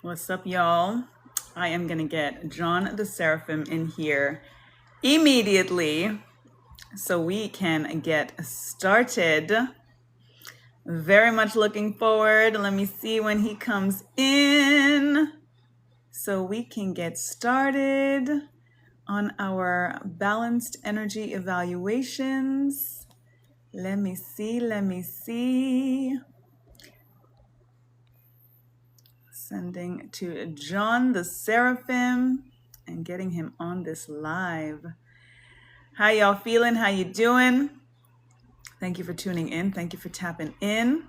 What's up, y'all? I am gonna get John the Seraphim in here immediately so we can get started. Very much looking forward. Let me see when he comes in so we can get started on our balanced energy evaluations. Let me see. Sending to John the Seraphim and getting him on this live. How y'all feeling? How you doing? Thank you for tuning in. Thank you for tapping in.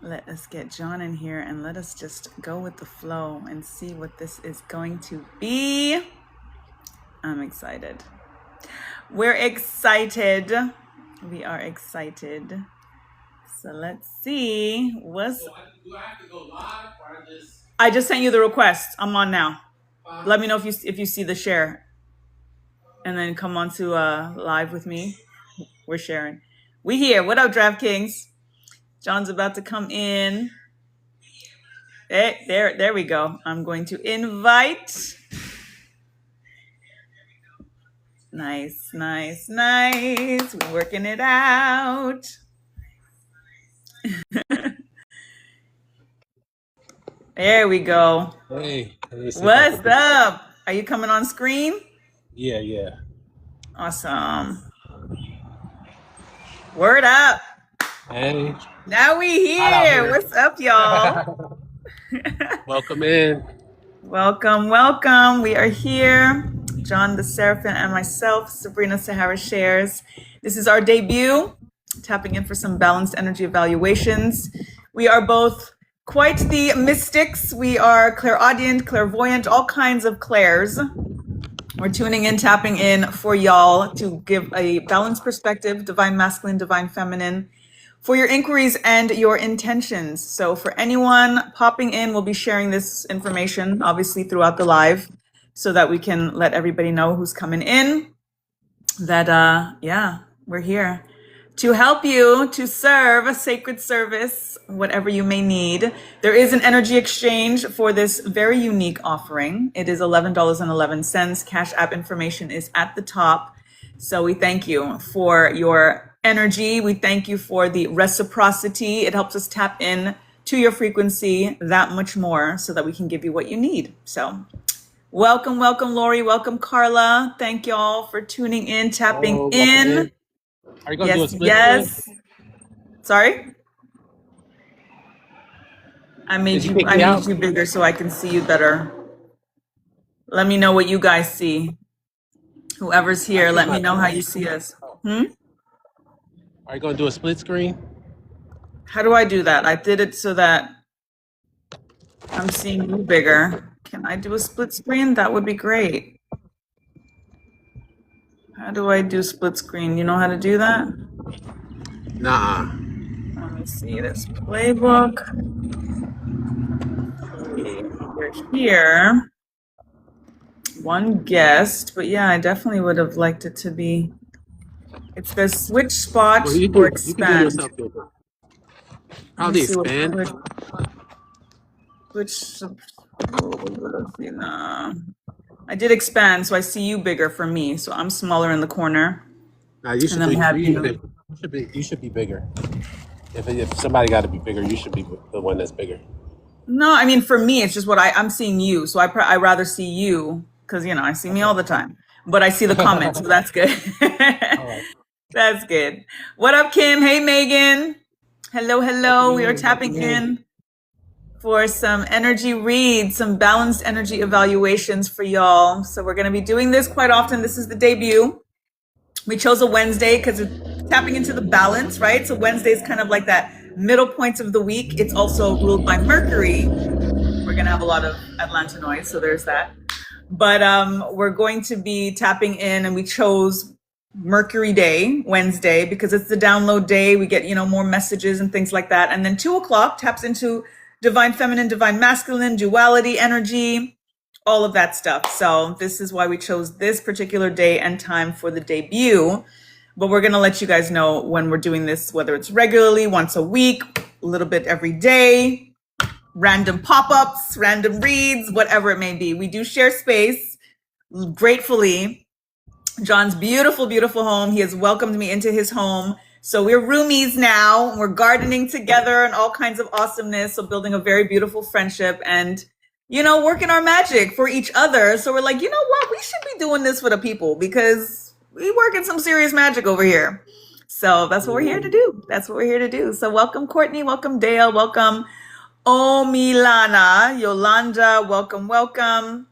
Let us get John in here and let us just go with the flow and see what this is going to be. I'm excited. We're excited. We are excited. So let's see what's... Do I have to go live or I just sent you the request. I'm on now. Let me know if you see the share. And then come on to live with me. We're sharing. We here. What up, DraftKings? John's about to come in. Hey, there we go. I'm going to invite. Nice. Working it out. There we go. Hey. What's up? Are you coming on screen? Yeah. Awesome. Word up. Hey. Now we here. What's up, y'all? Welcome in. Welcome. We are here. John the Seraphim and myself, Sabrina Sahara Shares. This is our debut, tapping in for some balanced energy evaluations. We are both quite the mystics. We are clairaudient, clairvoyant, all kinds of clairs. We're tuning in, tapping in for y'all to give a balanced perspective, divine masculine, divine feminine, for your inquiries and your intentions. So for anyone popping in, we'll be sharing this information, obviously, throughout the live, so that we can let everybody know who's coming in, that, we're here to help you to serve a sacred service, whatever you may need. There is an energy exchange for this very unique offering. It is $11.11. Cash App information is at the top. So we thank you for your energy. We thank you for the reciprocity. It helps us tap in to your frequency that much more so that we can give you what you need. So welcome, Lori. Welcome, Carla. Thank y'all for tuning in, tapping in. Are you going to do a split screen? Sorry? I made you bigger so I can see you better. Let me know what you guys see. Whoever's here, let me know how you see us. Are you going to do a split screen? How do I do that? I did it so that I'm seeing you bigger. Can I do a split screen? That would be great. How do I do split screen? You know how to do that? Nah. Let me see this playbook. We're here. One guest, but yeah, I definitely would have liked it to be. It says switch spot or expand. Probably expand. Which I did expand, so I see you bigger for me. So I'm smaller in the corner. Nah, you should be bigger. If somebody got to be bigger, you should be the one that's bigger. No, I mean, for me, it's just what I'm seeing you. So I rather see you because, I see me all the time. But I see the comments, so that's good. Right. That's good. What up, Kim? Hey, Megan. Hello. We are tapping in for some energy reads, some balanced energy evaluations for y'all. So we're going to be doing this quite often. This is the debut. We chose a Wednesday because we're tapping into the balance, right? So Wednesday is kind of like that middle points of the week. It's also ruled by Mercury. We're going to have a lot of Atlanta noise, so there's that. But we're going to be tapping in, and we chose Mercury Day, Wednesday, because it's the download day. We get, more messages and things like that. And then 2:00 taps into divine feminine, divine masculine, duality, energy, all of that stuff. So this is why we chose this particular day and time for the debut. But we're going to let you guys know when we're doing this, whether it's regularly, once a week, a little bit every day. random pop-ups, random reads, whatever it may be. We do share space gratefully. John's beautiful, beautiful home. He has welcomed me into his home. So we're roomies now. We're gardening together and all kinds of awesomeness. So building a very beautiful friendship and, working our magic for each other. So we're like, you know what? We should be doing this for the people because we working some serious magic over here. So that's what we're here to do. That's what we're here to do. So welcome, Courtney. Welcome, Dale. Welcome, Omilana. Yolanda. Welcome, welcome.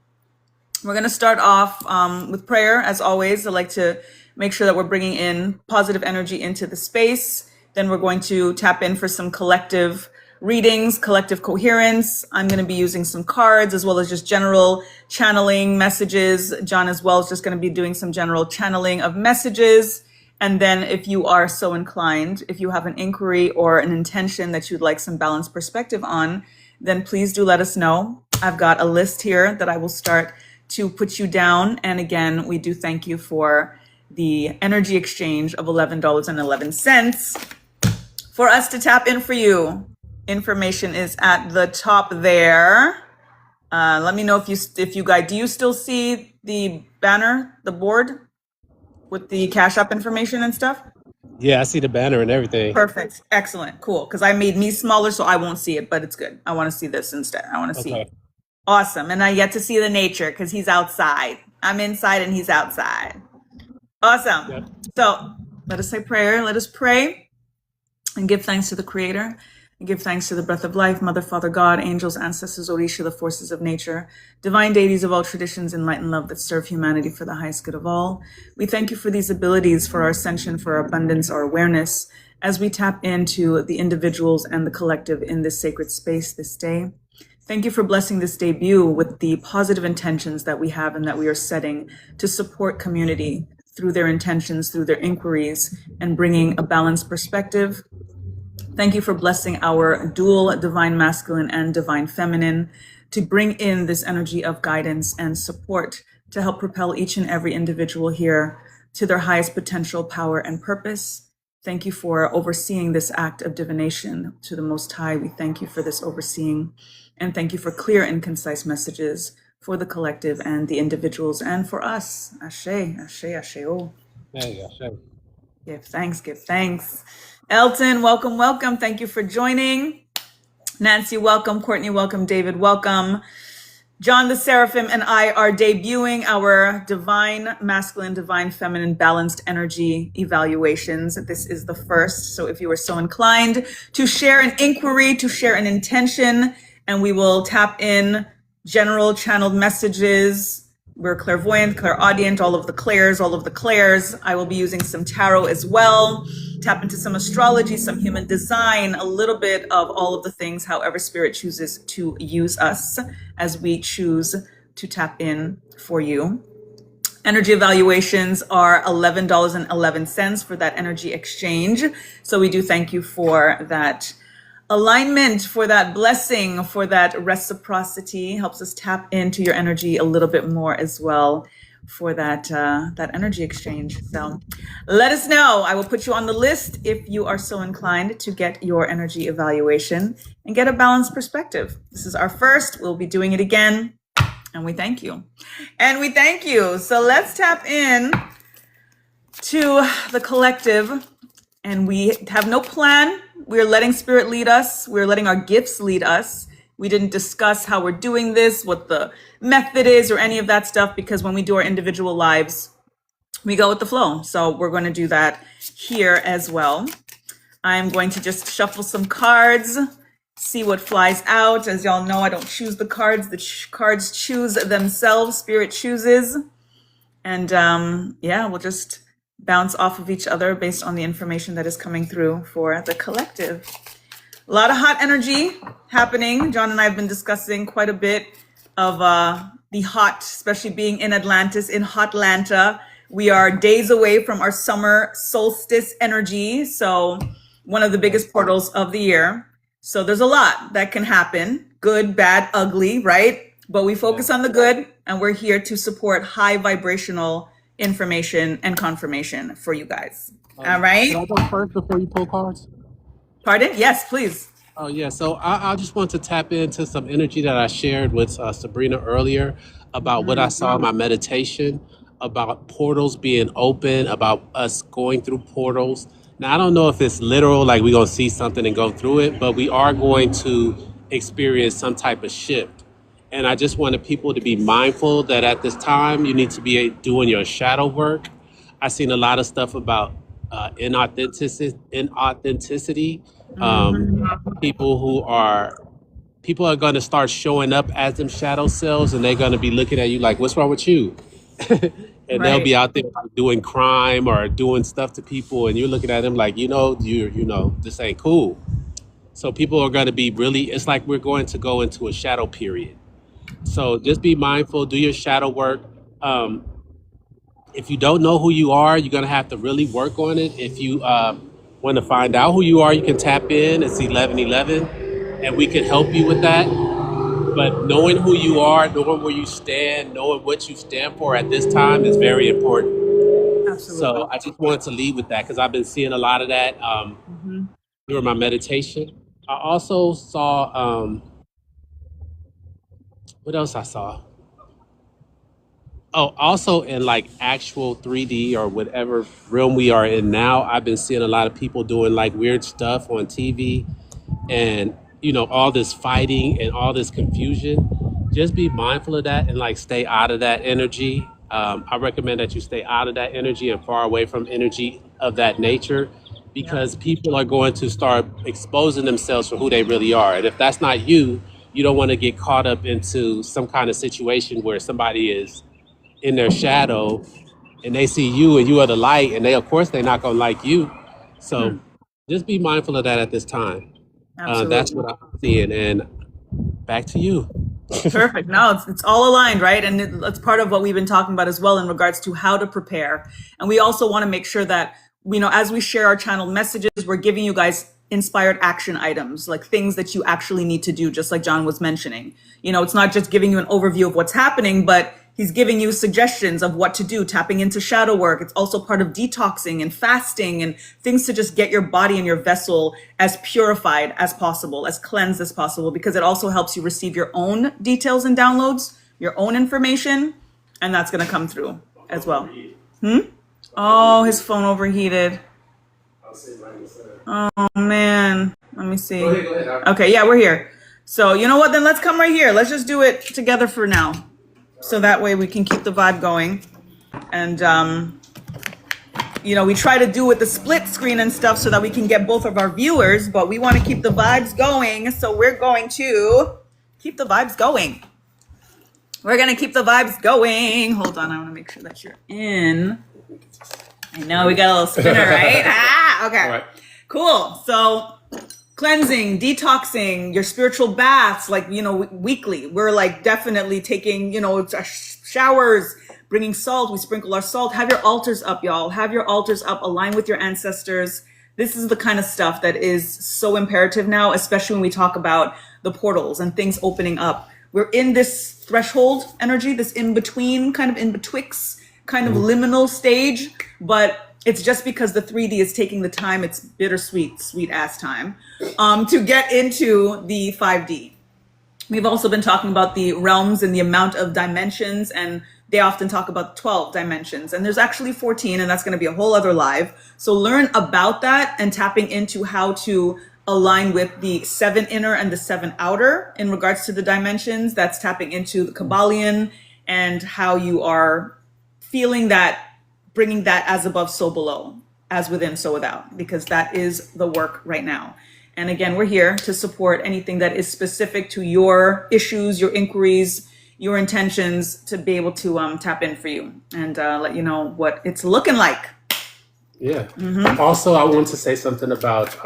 We're going to start off with prayer, as always. I like to make sure that we're bringing in positive energy into the space. Then we're going to tap in for some collective readings, collective coherence. I'm going to be using some cards as well as just general channeling messages. John as well is just going to be doing some general channeling of messages. And then if you are so inclined, if you have an inquiry or an intention that you'd like some balanced perspective on, then please do let us know. I've got a list here that I will start to put you down. And again, we do thank you for the energy exchange of $11.11 for us to tap in for you. Information is at the top there. Let me know if you guys, do you still see the banner, the board with the Cash App information and stuff? Yeah, I see the banner and everything. Perfect. Excellent. Cool. Because I made me smaller, so I won't see it, but it's good. I want to see this instead. I want to see it. Awesome. And I get to see the nature because he's outside. I'm inside and he's outside. Awesome. Yep. So let us say prayer. Let us pray and give thanks to the Creator and give thanks to the breath of life, Mother, Father, God, angels, ancestors, Orisha, the forces of nature, divine deities of all traditions, enlightened love that serve humanity for the highest good of all. We thank you for these abilities, for our ascension, for our abundance, our awareness, as we tap into the individuals and the collective in this sacred space this day. Thank you for blessing this debut with the positive intentions that we have and that we are setting to support community through their intentions, through their inquiries, and bringing a balanced perspective. Thank you for blessing our dual divine masculine and divine feminine to bring in this energy of guidance and support to help propel each and every individual here to their highest potential, power, and purpose. Thank you for overseeing this act of divination to the Most High. We thank you for this overseeing. And thank you for clear and concise messages for the collective and the individuals and for us. Ashe, ashe, ashe. Oh. Hey, ashe. Give thanks, give thanks. Elton, welcome, welcome. Thank you for joining. Nancy, welcome. Courtney, welcome. David, welcome. John the Seraphim and I are debuting our divine masculine, divine feminine balanced energy evaluations. This is the first. So if you are so inclined to share an inquiry, to share an intention, and we will tap in general channeled messages. We're clairvoyant, clairaudient, all of the clairs. I will be using some tarot as well. Tap into some astrology, some human design, a little bit of all of the things, however Spirit chooses to use us as we choose to tap in for you. Energy evaluations are $11.11 for that energy exchange. So we do thank you for that alignment, for that blessing, for that reciprocity. Helps us tap into your energy a little bit more as well for that energy exchange. So let us know. I will put you on the list if you are so inclined to get your energy evaluation and get a balanced perspective. This is our first. We'll be doing it again. And we thank you. And we thank you. So let's tap in to the collective. And we have no plan. We're letting Spirit lead us. We're letting our gifts lead us. We didn't discuss how we're doing this, what the method is, or any of that stuff, because when we do our individual lives, we go with the flow. So we're going to do that here as well. I'm going to just shuffle some cards, see what flies out. As y'all know, I don't choose the cards. The cards choose themselves. Spirit chooses. And yeah, we'll just bounce off of each other based on the information that is coming through for the collective. A lot of hot energy happening. John and I have been discussing quite a bit of the hot, especially being in Atlantis, in Hotlanta. We are days away from our summer solstice energy. So one of the biggest portals of the year. So there's a lot that can happen. Good, bad, ugly, right? But we focus on the good, and we're here to support high vibrational information and confirmation for you guys. All right? Can I go first before you pull cards? Pardon? Yes, please. Oh yeah, so I just want to tap into some energy that I shared with Sabrina earlier about what I saw in my meditation, about portals being open, about us going through portals. Now I don't know if it's literal, like we're gonna see something and go through it, but we are going to experience some type of shift. And I just wanted people to be mindful that at this time you need to be doing your shadow work. I've seen a lot of stuff about inauthenticity. Um, people who are people are going to start showing up as them shadow selves, and they're going to be looking at you like, "What's wrong with you?" And they'll Right. be out there doing crime or doing stuff to people, and you're looking at them like, this ain't cool. So people are going to be really. It's like we're going to go into a shadow period. So just be mindful, do your shadow work. Um, if you don't know who you are, you're going to have to really work on it. If you want to find out who you are, you can tap in. It's 1111, and we can help you with that. But knowing who you are, knowing where you stand, knowing what you stand for at this time is very important. Absolutely. So I just wanted to lead with that because I've been seeing a lot of that Hmm. during my meditation. I also saw, what else I saw? Oh, also in like actual 3D or whatever realm we are in now, I've been seeing a lot of people doing like weird stuff on TV and all this fighting and all this confusion. Just be mindful of that and like stay out of that energy. I recommend that you stay out of that energy and far away from energy of that nature Yep. because people are going to start exposing themselves for who they really are. And if that's not you, you don't want to get caught up into some kind of situation where somebody is in their shadow and they see you and you are the light and they of course they're not going to like you. Hmm. So just be mindful of that at this time. That's Absolutely. what I'm seeing. And back to you. Perfect. No, it's all aligned, right? And it's part of what we've been talking about as well in regards to how to prepare. And we also want to make sure that, as we share our channel messages, we're giving you guys inspired action items, like things that you actually need to do, just like John was mentioning. It's not just giving you an overview of what's happening, but he's giving you suggestions of what to do, tapping into shadow work. It's also part of detoxing and fasting and things to just get your body and your vessel as purified as possible, as cleansed as possible, because it also helps you receive your own details and downloads, your own information, and that's going to come through as well. Oh, his phone overheated. Oh, man. Let me see. Go ahead. Okay, yeah, we're here. So, you know what? Then let's come right here. Let's just do it together for now. So that way we can keep the vibe going. And, we try to do with the split screen and stuff so that we can get both of our viewers, but we want to keep the vibes going. So we're going to keep the vibes going. We're going to keep the vibes going. Hold on. I want to make sure that you're in. I know we got a little spinner, right? Okay. All right. Cool. So cleansing, detoxing, your spiritual baths, like, weekly. We're like definitely taking, showers, bringing salt. We sprinkle our salt. Have your altars up, y'all. Have your altars up, align with your ancestors. This is the kind of stuff that is so imperative now, especially when we talk about the portals and things opening up. We're in this threshold energy, this in between, kind of in betwixt, kind of liminal stage, but it's just because the 3D is taking the time, it's bittersweet, sweet ass time, to get into the 5D. We've also been talking about the realms and the amount of dimensions, and they often talk about 12 dimensions, and there's actually 14, and that's going to be a whole other live. So learn about that and tapping into how to align with the 7 inner and the 7 outer in regards to the dimensions. That's tapping into the Kabbalion and how you are feeling that, bringing that as above, so below, as within, so without, because that is the work right now. And again, we're here to support anything that is specific to your issues, your inquiries, your intentions, to be able to tap in for you and let you know what it's looking like. Yeah. Also, I want to say something about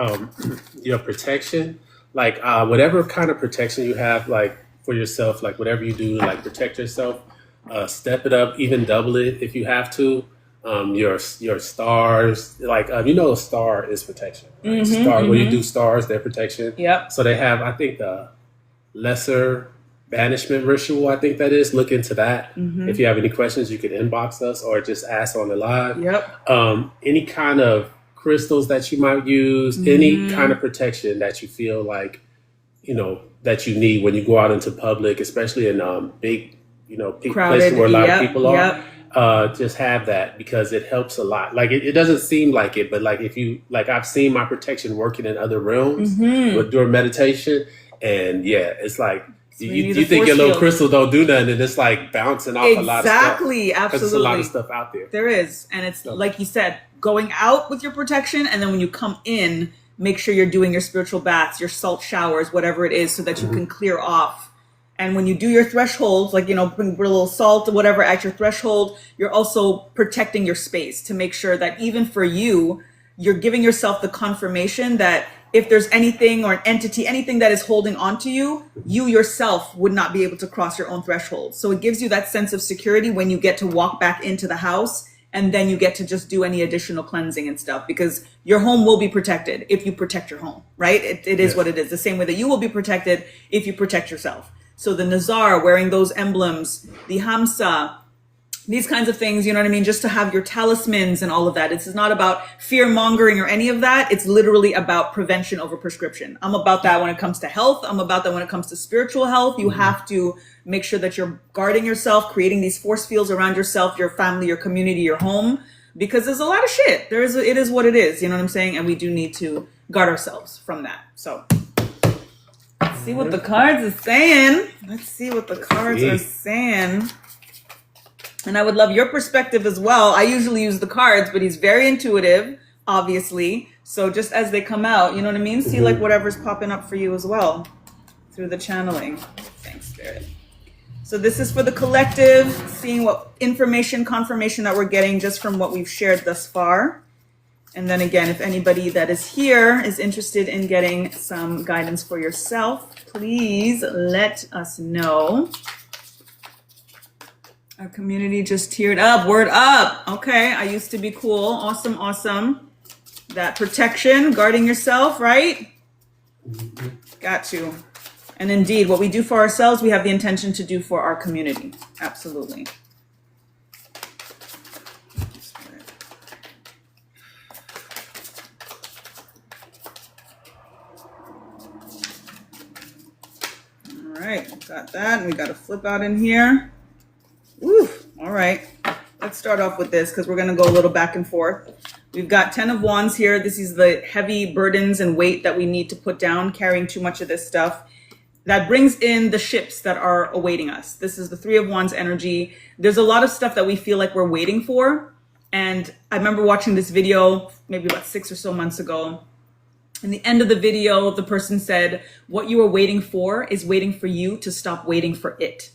your protection. Like whatever kind of protection you have, like for yourself, like whatever you do, like protect yourself, step it up, even double it if you have to. Your stars, like a star is protection. Right? When you do stars, they're protection. Yep. So they have, I think, the lesser banishment ritual. I think that is. Look into that. If you have any questions, you can inbox us or just ask on the live. Yep. Any kind of crystals that you might use, any kind of protection that you feel like, that you need when you go out into public, especially in big, big places Crowded. where a lot of Yep. people are. Yep. Just have that because it helps a lot. Like it doesn't seem like it, but like if you like, I've seen my protection working in other realms during meditation, and yeah, it's like So you need you a think force your little field. crystal don't do nothing, and it's like bouncing off a lot of stuff Exactly. because there's a lot of Absolutely. stuff out there. There is. And it's So, like you said, going out with your protection. And then when you come in, make sure you're doing your spiritual baths, your salt showers, whatever it is, so that you can clear off. And when you do your thresholds, like, bring a little salt or whatever at your threshold, you're also protecting your space to make sure that even for you, you're giving yourself the confirmation that if there's anything or an entity, anything that is holding on to you, you yourself would not be able to cross your own threshold. So it gives you that sense of security when you get to walk back into the house, and then you get to just do any additional cleansing and stuff, because your home will be protected if you protect your home, right? It is yes. what it is. The same way that you will be protected if you protect yourself. So the Nazar, wearing those emblems, the Hamsa, these kinds of things, you know what I mean? Just to have your talismans and all of that. This is not about fear mongering or any of that. It's literally about prevention over prescription. I'm about that when it comes to health. I'm about that when it comes to spiritual health. You have to make sure that you're guarding yourself, creating these force fields around yourself, your family, your community, your home, because there's a lot of shit. It is what it is. You know what I'm saying? And we do need to guard ourselves from that. So let's see what the cards are saying. Let's see what the cards are saying. And I would love your perspective as well. I usually use the cards, but he's very intuitive, obviously. So just as they come out, you know what I mean? See like whatever's popping up for you as well through the channeling. Thanks, Spirit. So this is for the collective, seeing what information, confirmation that we're getting just from what we've shared thus far. And then again, if anybody that is here is interested in getting some guidance for yourself, please let us know. Our community just teared up. Word up. Okay, I used to be cool. Awesome, awesome. That protection, guarding yourself, right? Got you. And indeed, what we do for ourselves, we have the intention to do for our community. Absolutely. All right, got that. And we got a flip out in here. Woo, all right. Let's start off with this because we're going to go a little back and forth. We've got 10 of Wands here. This is the heavy burdens and weight that we need to put down, carrying too much of this stuff. That brings in the ships that are awaiting us. This is the 3 of Wands energy. There's a lot of stuff that we feel like we're waiting for. And I remember watching this video maybe about 6 or so months ago. In the end of the video, the person said, what you are waiting for is waiting for you to stop waiting for it.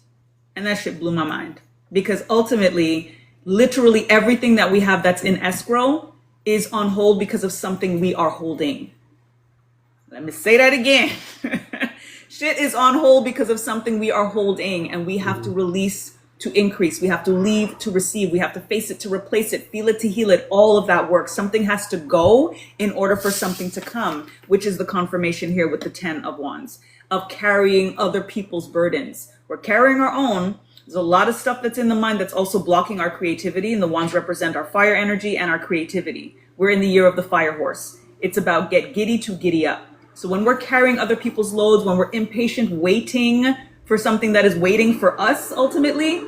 And that shit blew my mind. Because ultimately, literally everything that we have that's in escrow is on hold because of something we are holding. Let me say that again. Shit is on hold because of something we are holding, and we have to release to increase. We have to leave to receive. We have to face it to replace it, feel it to heal it, all of that work. Something has to go in order for something to come, which is the confirmation here with the 10 of Wands, of carrying other people's burdens. We're carrying our own. There's a lot of stuff that's in the mind that's also blocking our creativity, and the Wands represent our fire energy and our creativity. We're in the year of the fire horse. It's about get giddy to giddy up. So when we're carrying other people's loads, when we're impatient, waiting for something that is waiting for us, ultimately,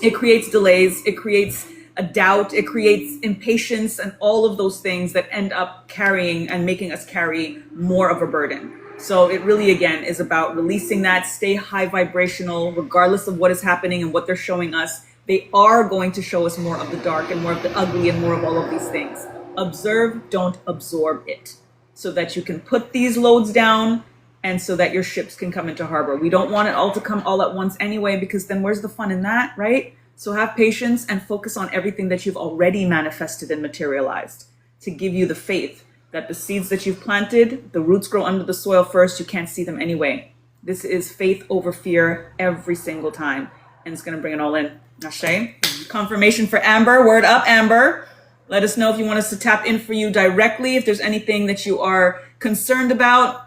it creates delays, it creates a doubt, it creates impatience, and all of those things that end up carrying and making us carry more of a burden. So it really, again, is about releasing that, stay high vibrational, regardless of what is happening and what they're showing us. They are going to show us more of the dark and more of the ugly and more of all of these things. Observe, don't absorb it, so that you can put these loads down and so that your ships can come into harbor. We don't want it all to come all at once anyway, because then where's the fun in that, right? So have patience and focus on everything that you've already manifested and materialized to give you the faith that the seeds that you've planted, the roots grow under the soil first. You can't see them anyway. This is faith over fear every single time. And it's going to bring it all in. Ashe. Confirmation for Amber. Word up, Amber. Let us know if you want us to tap in for you directly. If there's anything that you are concerned about,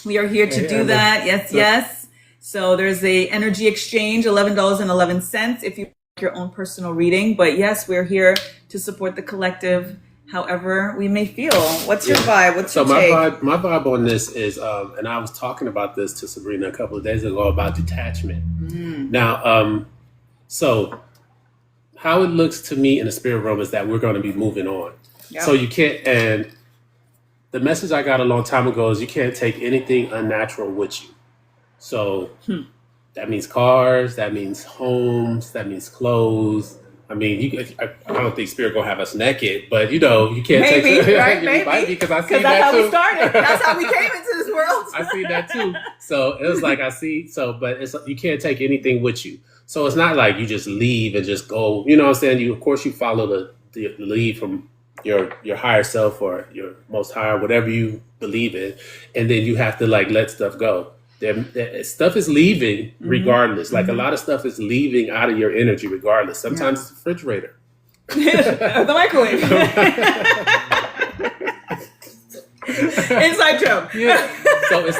we are here to do that. Yes, yes. So there's a energy exchange, $11.11 if you like your own personal reading. But yes, we're here to support the collective however we may feel. What's your vibe? What's So your take? my vibe on this is, and I was talking about this to Sabrina a couple of days ago about detachment. Now, so how it looks to me in the spirit realm is that we're going to be moving on. Yep. So you can't, and the message I got a long time ago is you can't take anything unnatural with you. So that means cars, that means homes, that means clothes. I mean, I don't think spirit gonna have us naked, but you can't Maybe, take. right? You might be, Maybe. because I see Because that that's how too. we started. That's how we came into this world. I see that too. So it was like I see. So, but it's you can't take anything with you. So it's not like you just leave and just go. You know what I'm saying? You of course you follow the lead from your higher self or your most higher, whatever you believe in, and then you have to like let stuff go. Stuff is leaving regardless. Like a lot of stuff is leaving out of your energy regardless. Sometimes it's the refrigerator. The microwave. Inside joke. Yeah. So if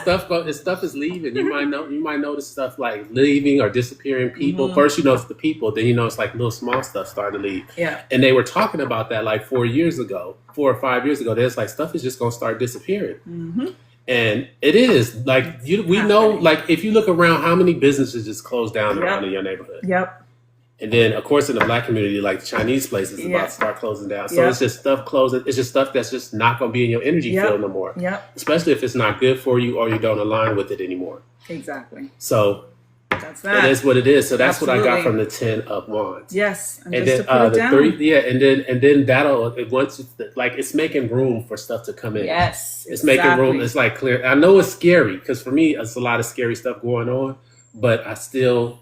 stuff is leaving, you might notice stuff like leaving or disappearing people. First you notice the people, then you notice like little small stuff starting to leave. Yeah. And they were talking about that like 4 or 5 years ago. There's like stuff is just gonna start disappearing. And it is like we know, like if you look around, how many businesses just closed down around in your neighborhood. Yep. And then, of course, in the Black community, like the Chinese places is about to start closing down. So it's just stuff closing. It's just stuff that's just not going to be in your energy field no more. Yep. Especially if it's not good for you or you don't align with it anymore. Exactly. So that's that. it is what it is. So that's what I got Absolutely. from the 10 of Wands. Yes. And And just then to put it the down. 3, and then that'll once it's like it's making room for stuff to come in. Yes. It's making room. It's like clear. I know it's scary because for me, it's a lot of scary stuff going on, but I still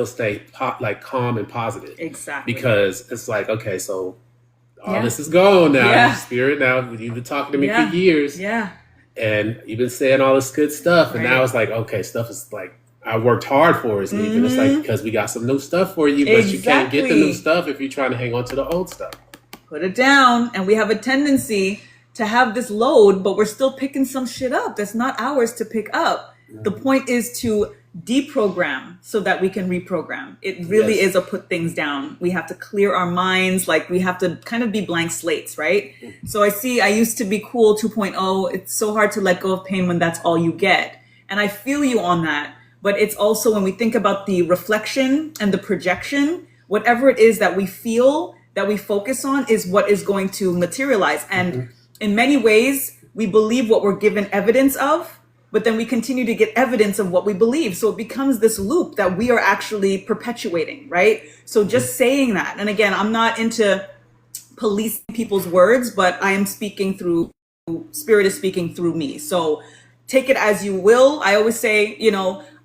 stay calm and positive. Exactly. Because it's like, okay, so all this is gone now. Yeah. Spirit, now you've been talking to me Yeah. for years, Yeah. and you've been saying all this good stuff, and now it's like, okay, stuff is like I worked hard for is leaving. It's like because we got some new stuff for you, but you can't get the new stuff if you're trying to hang on to the old stuff. Put it down. And we have a tendency to have this load, but we're still picking some shit up that's not ours to pick up. The point is to deprogram so that we can reprogram. It really is a put things down. We have to clear our minds. Like we have to kind of be blank slates, right? So I used to be cool 2.0. It's so hard to let go of pain when that's all you get. And I feel you on that. But it's also when we think about the reflection and the projection, whatever it is that we feel, that we focus on is what is going to materialize. And in many ways, we believe what we're given evidence of, but then we continue to get evidence of what we believe. So it becomes this loop that we are actually perpetuating, right? So just saying that. And again, I'm not into policing people's words, but I am speaking through, Spirit is speaking through me. So take it as you will. I always say,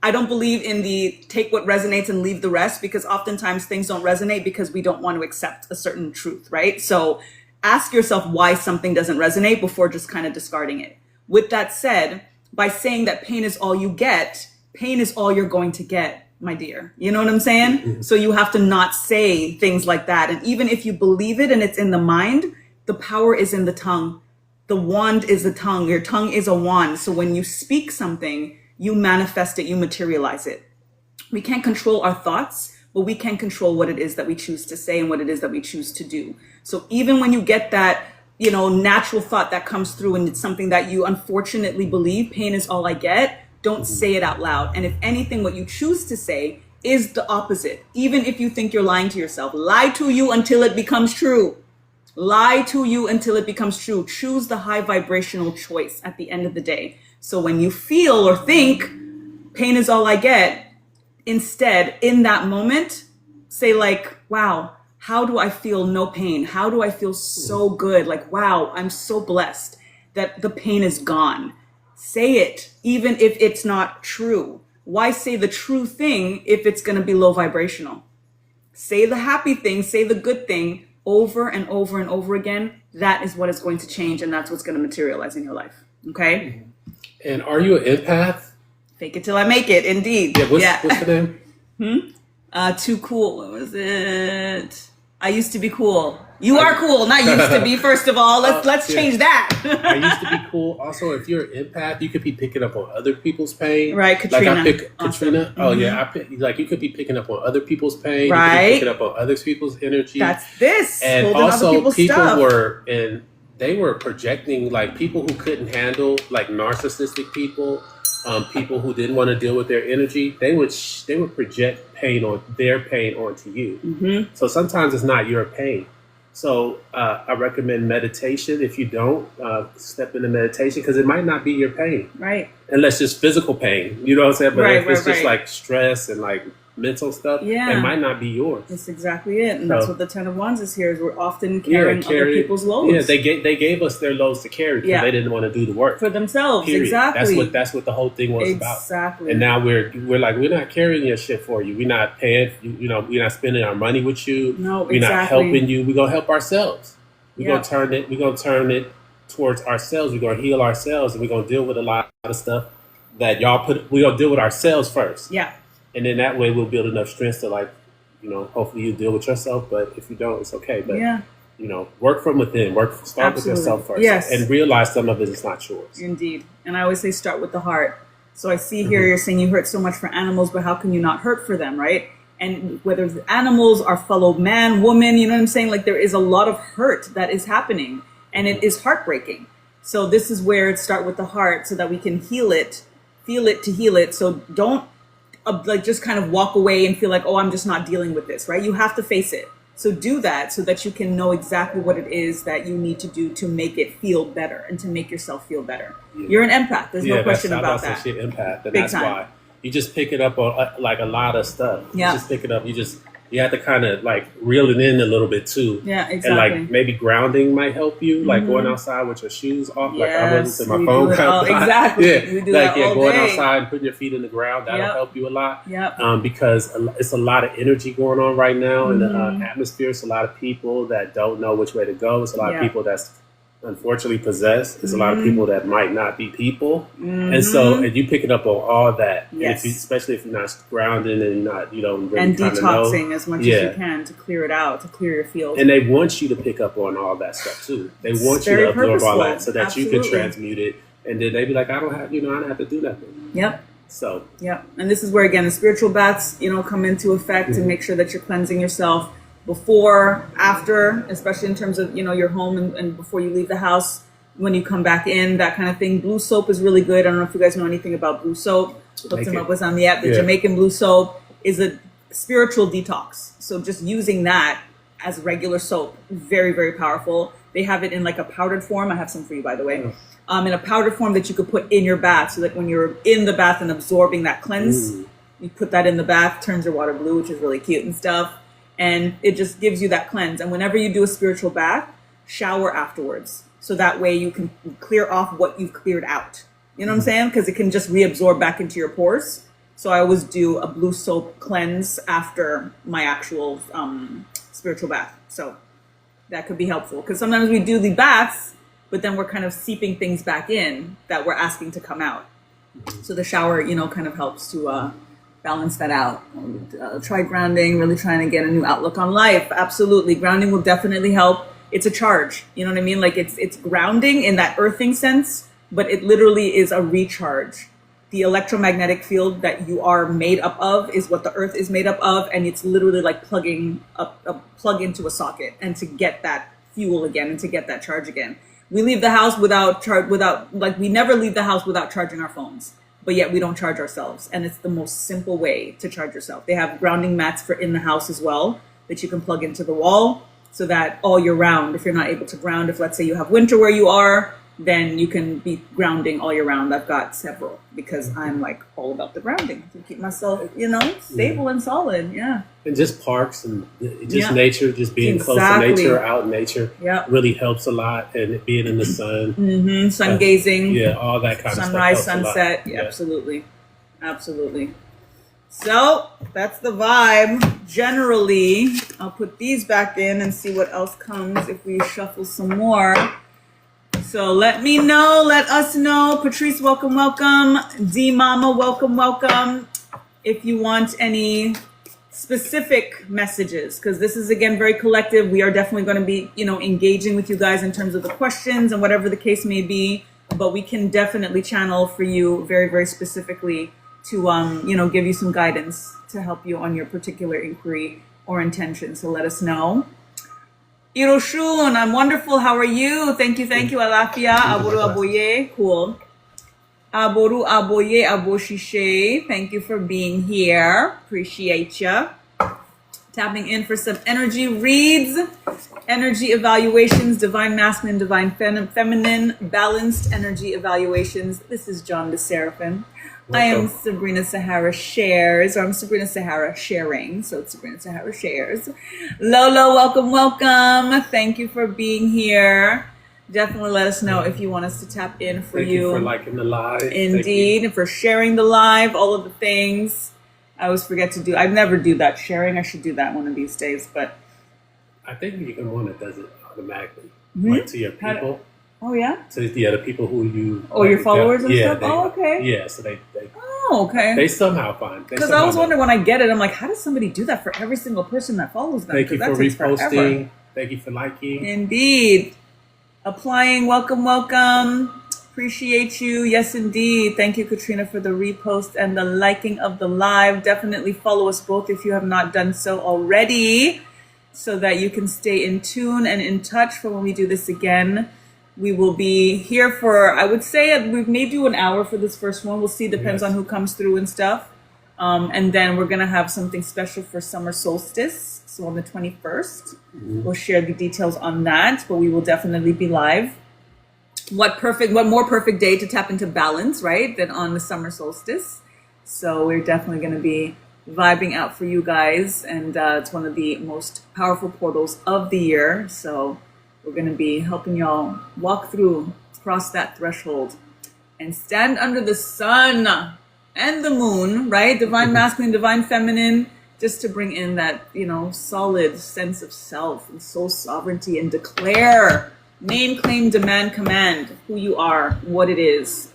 I don't believe in the take what resonates and leave the rest, because oftentimes things don't resonate because we don't want to accept a certain truth, right? So ask yourself why something doesn't resonate before just kind of discarding it. With that said, by saying that pain is all you get, pain is all you're going to get, my dear. You know what I'm saying? So you have to not say things like that. And even if you believe it and it's in the mind, the power is in the tongue. The wand is the tongue. Your tongue is a wand. So when you speak something, you manifest it, you materialize it. We can't control our thoughts, but we can control what it is that we choose to say and what it is that we choose to do. So even when you get that, natural thought that comes through and it's something that you unfortunately believe, pain is all I get, don't say it out loud. And if anything, what you choose to say is the opposite. Even if you think you're lying to yourself, lie to you until it becomes true. Lie to you until it becomes true. Choose the high vibrational choice at the end of the day. So when you feel or think pain is all I get, instead, in that moment, say like, wow, how do I feel no pain? How do I feel so good? Like, wow, I'm so blessed that the pain is gone. Say it, even if it's not true. Why say the true thing if it's going to be low vibrational? Say the happy thing, say the good thing over and over and over again. That is what is going to change, and that's what's going to materialize in your life. Okay? And are you an empath? Fake it till I make it, indeed. Yeah, what's the name? Too cool. What was it? I used to be cool. You are cool, not used to be. First of all, let's Yeah. change that. I used to be cool. Also, if you're an empath, you could be picking up on other people's pain. Right, Katrina. Like I pick Awesome. Katrina. Oh Mhm. yeah, like you could be picking up on other people's pain. You Right. could be picking up on other people's energy. That's this. And holding also, other people's people stuff. they were projecting, like people who couldn't handle, like narcissistic people, people who didn't want to deal with their energy. They would project their pain onto you. Hmm. So sometimes it's not your pain. So I recommend meditation. If you don't, step into meditation because it might not be your pain, Right. unless it's physical pain. You know what I'm saying? But Right, if it's right, just right. like stress and like mental stuff, Yeah. it might not be yours. That's exactly it. And that's So- what the Ten of Wands is here, is we're often carrying other people's loads. Yeah, they gave us their loads to carry because Yeah. they didn't want to do the work. for themselves. Period. Exactly. That's what the whole thing was about. Exactly. And now we're like, we're not carrying your shit for you. We're not paying. We're not spending our money with you. No, We're not exactly. helping you. We're gonna help ourselves. We're Yeah. gonna turn it. We're gonna turn it towards ourselves. We're gonna heal ourselves, and we're gonna deal with a lot of stuff that y'all put. We're gonna deal with ourselves first, Yeah. and then that way we'll build enough strength to, like, hopefully you deal with yourself. But if you don't, it's okay. But Yeah. work from within. Start with Absolutely. yourself first, Yes. and realize some of it is not yours. Indeed. And I always say start with the heart. So I see here Mm-hmm. you're saying you hurt so much for animals, but how can you not hurt for them, right? And whether the animals are fellow man, woman, you know what I'm saying? Like there is a lot of hurt that is happening and it is heartbreaking. So this is where it start with the heart so that we can heal it, feel it to heal it. So don't just kind of walk away and feel like, oh, I'm just not dealing with this, right? You have to face it. So do that so that you can know exactly what it is that you need to do to make it feel better and to make yourself feel better. Yeah. You're an empath. There's no question that's about some that. shit empath, and Big that's time. why you just pick it up on like a lot of stuff. Yeah. You just pick it up. You have to kind of like reel it in a little bit too. Yeah, And exactly. like maybe grounding might help you, like Mhm. going outside with your shoes off. Like I Yes, wasn't to we my phone. do it all- exactly. Yeah, We do like that all going day. outside and putting your feet in the ground. That'll Yep. help you a lot. Yep. Because it's a lot of energy going on right now in the Mhm. atmosphere. It's a lot of people that don't know which way to go. It's a lot Yeah. of people that's unfortunately possessed. There's a lot of Mhm. people that might not be people. Mhm. And so, and you pick it up on all that, and Yes. especially if you're not grounded and you're not, you don't really And kind of know. detoxing as much as Yeah. you can to clear it out, to clear your field. And they want you to pick up on all that stuff too. They It's want you very to absorb all purposeful. that so that you can Absolutely. transmute it. And then they be like, I don't have to do nothing. Yep. So, Yep. And this is where, again, the spiritual baths, come into effect Mhm. and make sure that you're cleansing yourself before, after, especially in terms of, your home and before you leave the house, when you come back in, that kind of thing. Blue soap is really good. I don't know if you guys know anything about blue soap. Looked them up, was on the app. The Yeah. Jamaican blue soap is a spiritual detox. So just using that as regular soap, very, very powerful. They have it in like a powdered form. I have some for you, by the way. In a powdered form that you could put in your bath so that when you're in the bath and absorbing that cleanse, Ooh. you put that in the bath, turns your water blue, which is really cute and stuff. And it just gives you that cleanse. And whenever you do a spiritual bath, shower afterwards. So that way you can clear off what you've cleared out. You know what I'm saying? Because it can just reabsorb back into your pores. So I always do a blue soap cleanse after my actual spiritual bath. So that could be helpful. Because sometimes we do the baths, but then we're kind of seeping things back in that we're asking to come out. So the shower, kind of helps to balance that out. Try grounding, really trying to get a new outlook on life. Absolutely. Grounding will definitely help. It's a charge. You know what I mean? Like it's grounding in that earthing sense, but it literally is a recharge. The electromagnetic field that you are made up of is what the earth is made up of. And it's literally like plugging a plug into a socket and to get that fuel again and to get that charge again. We leave the house we never leave the house without charging our phones, but yet we don't charge ourselves. And it's the most simple way to charge yourself. They have grounding mats for in the house as well that you can plug into the wall so that all year round, if you're not able to ground, if let's say you have winter where you are, then you can be grounding all year round. I've got several because I'm like all about the grounding to keep myself, stable and solid. Yeah. and just parks and just Yeah. nature, just being close to Exactly. nature, out in nature, Yeah. really helps a lot. And being in the sun, Sun gazing. yeah, all that kind Sunrise, of stuff. helps a lot. sunset. Yeah, absolutely. Absolutely. So that's the vibe. Generally, I'll put these back in and see what else comes if we shuffle some more. So let me know, let us know. Patrice, welcome. D Mama, welcome. If you want any specific messages, because this is again very collective. We are definitely going to be, engaging with you guys in terms of the questions and whatever the case may be, but we can definitely channel for you very, very specifically to, give you some guidance to help you on your particular inquiry or intention. So let us know. Iroshun, I'm wonderful. How are you? Thank you. Alafia, Aboru Aboye. Cool. Aboru Aboye Aboshishe. Thank you for being here. Appreciate ya. Tapping in for some energy reads, energy evaluations, divine masculine, divine feminine, balanced energy evaluations. This is John the Seraphim. I am Sabrina Sahara Shares, or I'm Sabrina Sahara Sharing, so it's Sabrina Sahara Shares. Lolo, welcome. Thank you for being here. Definitely let us know if you want us to tap in for you. Thank you for liking the live. Indeed, and for sharing the live, all of the things. I always forget to do. I never do that sharing. I should do that one of these days, but I think you're the one that does it automatically, like to your people. Oh yeah. To the other people who you. Oh, your followers and stuff. Okay. Yeah, so they. Oh, okay. They somehow find. Because I was wondering when I get it, I'm like, how does somebody do that for every single person that follows them? Thank you for reposting. Forever. Thank you for liking. Indeed. Applying. Welcome. Appreciate you. Yes, indeed. Thank you, Katrina, for the repost and the liking of the live. Definitely follow us both if you have not done so already, so that you can stay in tune and in touch for when we do this again. We will be here for, I would say, we may do an hour for this first one. We'll see. Depends on who comes through and stuff. And then we're going to have something special for summer solstice. So on the 21st, we'll share the details on that. But we will definitely be live. What more perfect day to tap into balance, right, than on the summer solstice. So we're definitely going to be vibing out for you guys. And it's one of the most powerful portals of the year. So we're going to be helping y'all walk through, cross that threshold, and stand under the sun and the moon, right? Divine masculine, divine feminine, just to bring in that, solid sense of self and soul sovereignty, and declare, name, claim, demand, command who you are, what it is.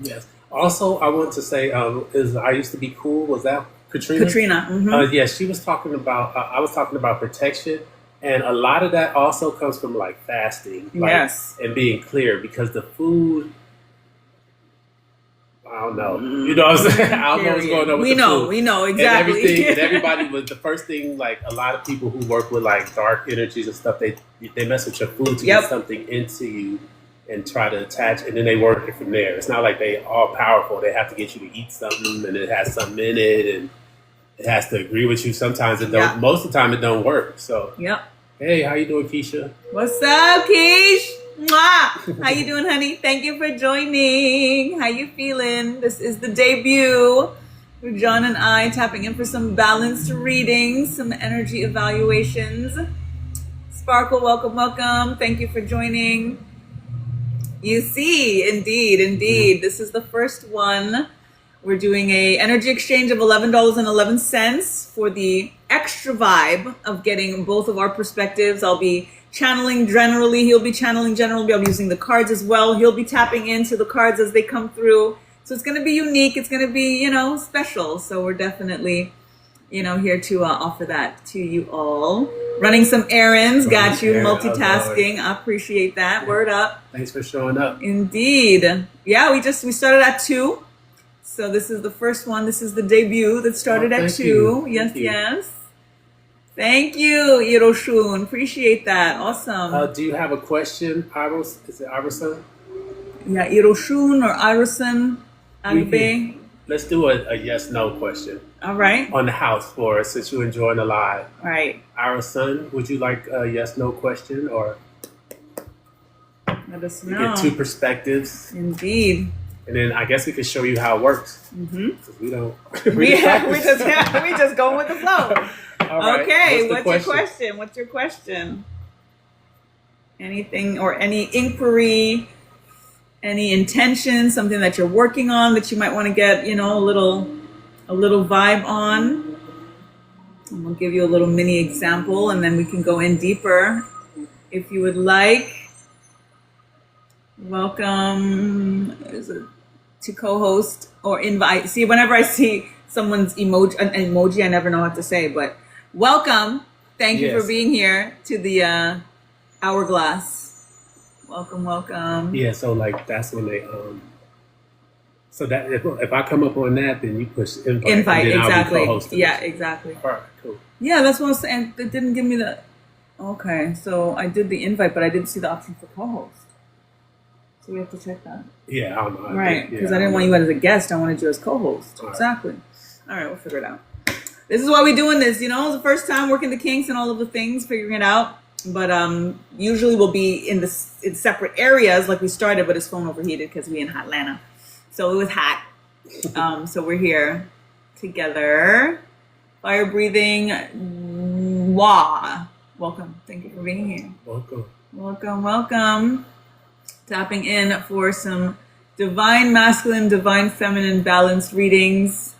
Yes. Also, I want to say, is I Used to Be Cool, was that Katrina? Katrina. Mm-hmm. Yeah, she was talking about, I was talking about protection. And a lot of that also comes from like fasting, and being clear, because the food, I don't know, you know what I'm saying? I don't know what's going on with the food. We know, exactly. And everybody was, the first thing, like a lot of people who work with like dark energies and stuff, they mess with your food to get something into you and try to attach, and then they work it from there. It's not like they all powerful. They have to get you to eat something, and it has something in it, and it has to agree with you. Sometimes it don't, most of the time it don't work. So, Hey, how you doing, Keisha? What's up, Keish? Mwah! How you doing, honey? Thank you for joining. How you feeling? This is the debut for John and I, tapping in for some balanced readings, some energy evaluations. Sparkle, welcome. Thank you for joining. You see, indeed. This is the first one. We're doing a energy exchange of $11.11 for the extra vibe of getting both of our perspectives. I'll be channeling generally. He'll be channeling generally. I'll be using the cards as well. He'll be tapping into the cards as they come through. So it's going to be unique. It's going to be, special. So we're definitely, here to offer that to you all. Running some errands. Got you. Multitasking. I appreciate that. Word up. Thanks for showing up. Indeed. Yeah, we started at 2. So this is the first one. This is the debut that started at 2. Yes. Thank you, Iroshun. Appreciate that. Awesome. Do you have a question, Iros? Is it Irosun? Yeah, Iroshun or Irosun. Agbe. Let's do a yes/no question. All right. On the house for us, since you're enjoying the live. All right. Irosun, would you like a yes/no question, or let us know? You get 2 perspectives. Indeed. And then I guess we could show you how it works. Because we don't. we just going with the flow. All right. Okay. What's your question? Anything or any inquiry, any intention, something that you're working on that you might want to get, a little vibe on. And we'll give you a little mini example, and then we can go in deeper if you would like. Welcome to co-host or invite. See, whenever I see someone's emoji, an emoji I never know what to say, but welcome. Thank you for Yes. being here to the Hourglass. Welcome, welcome. Yeah. So like that's when they So that if I come up on that, then you push invite, Invite, and then I'll be exactly. co-hosting. Yeah, exactly. All right. Cool. Yeah, that's what I was saying. It didn't give me the. Okay, so I did the invite, but I didn't see the option for co-host. So we have to check that. Yeah. I don't know. Right, because I didn't want you as a guest. I wanted you as co-host. All right. Exactly. All right, we'll figure it out. This is why we're doing this. You know, the first time working the kinks and all of the things, figuring it out. But usually we'll be in separate areas like we started, but his phone overheated because we in Atlanta. So it was hot. So we're here together. Fire breathing. Wah. Welcome. Thank you for being here. Welcome. Welcome, welcome. Tapping in for some divine masculine, divine feminine balanced readings.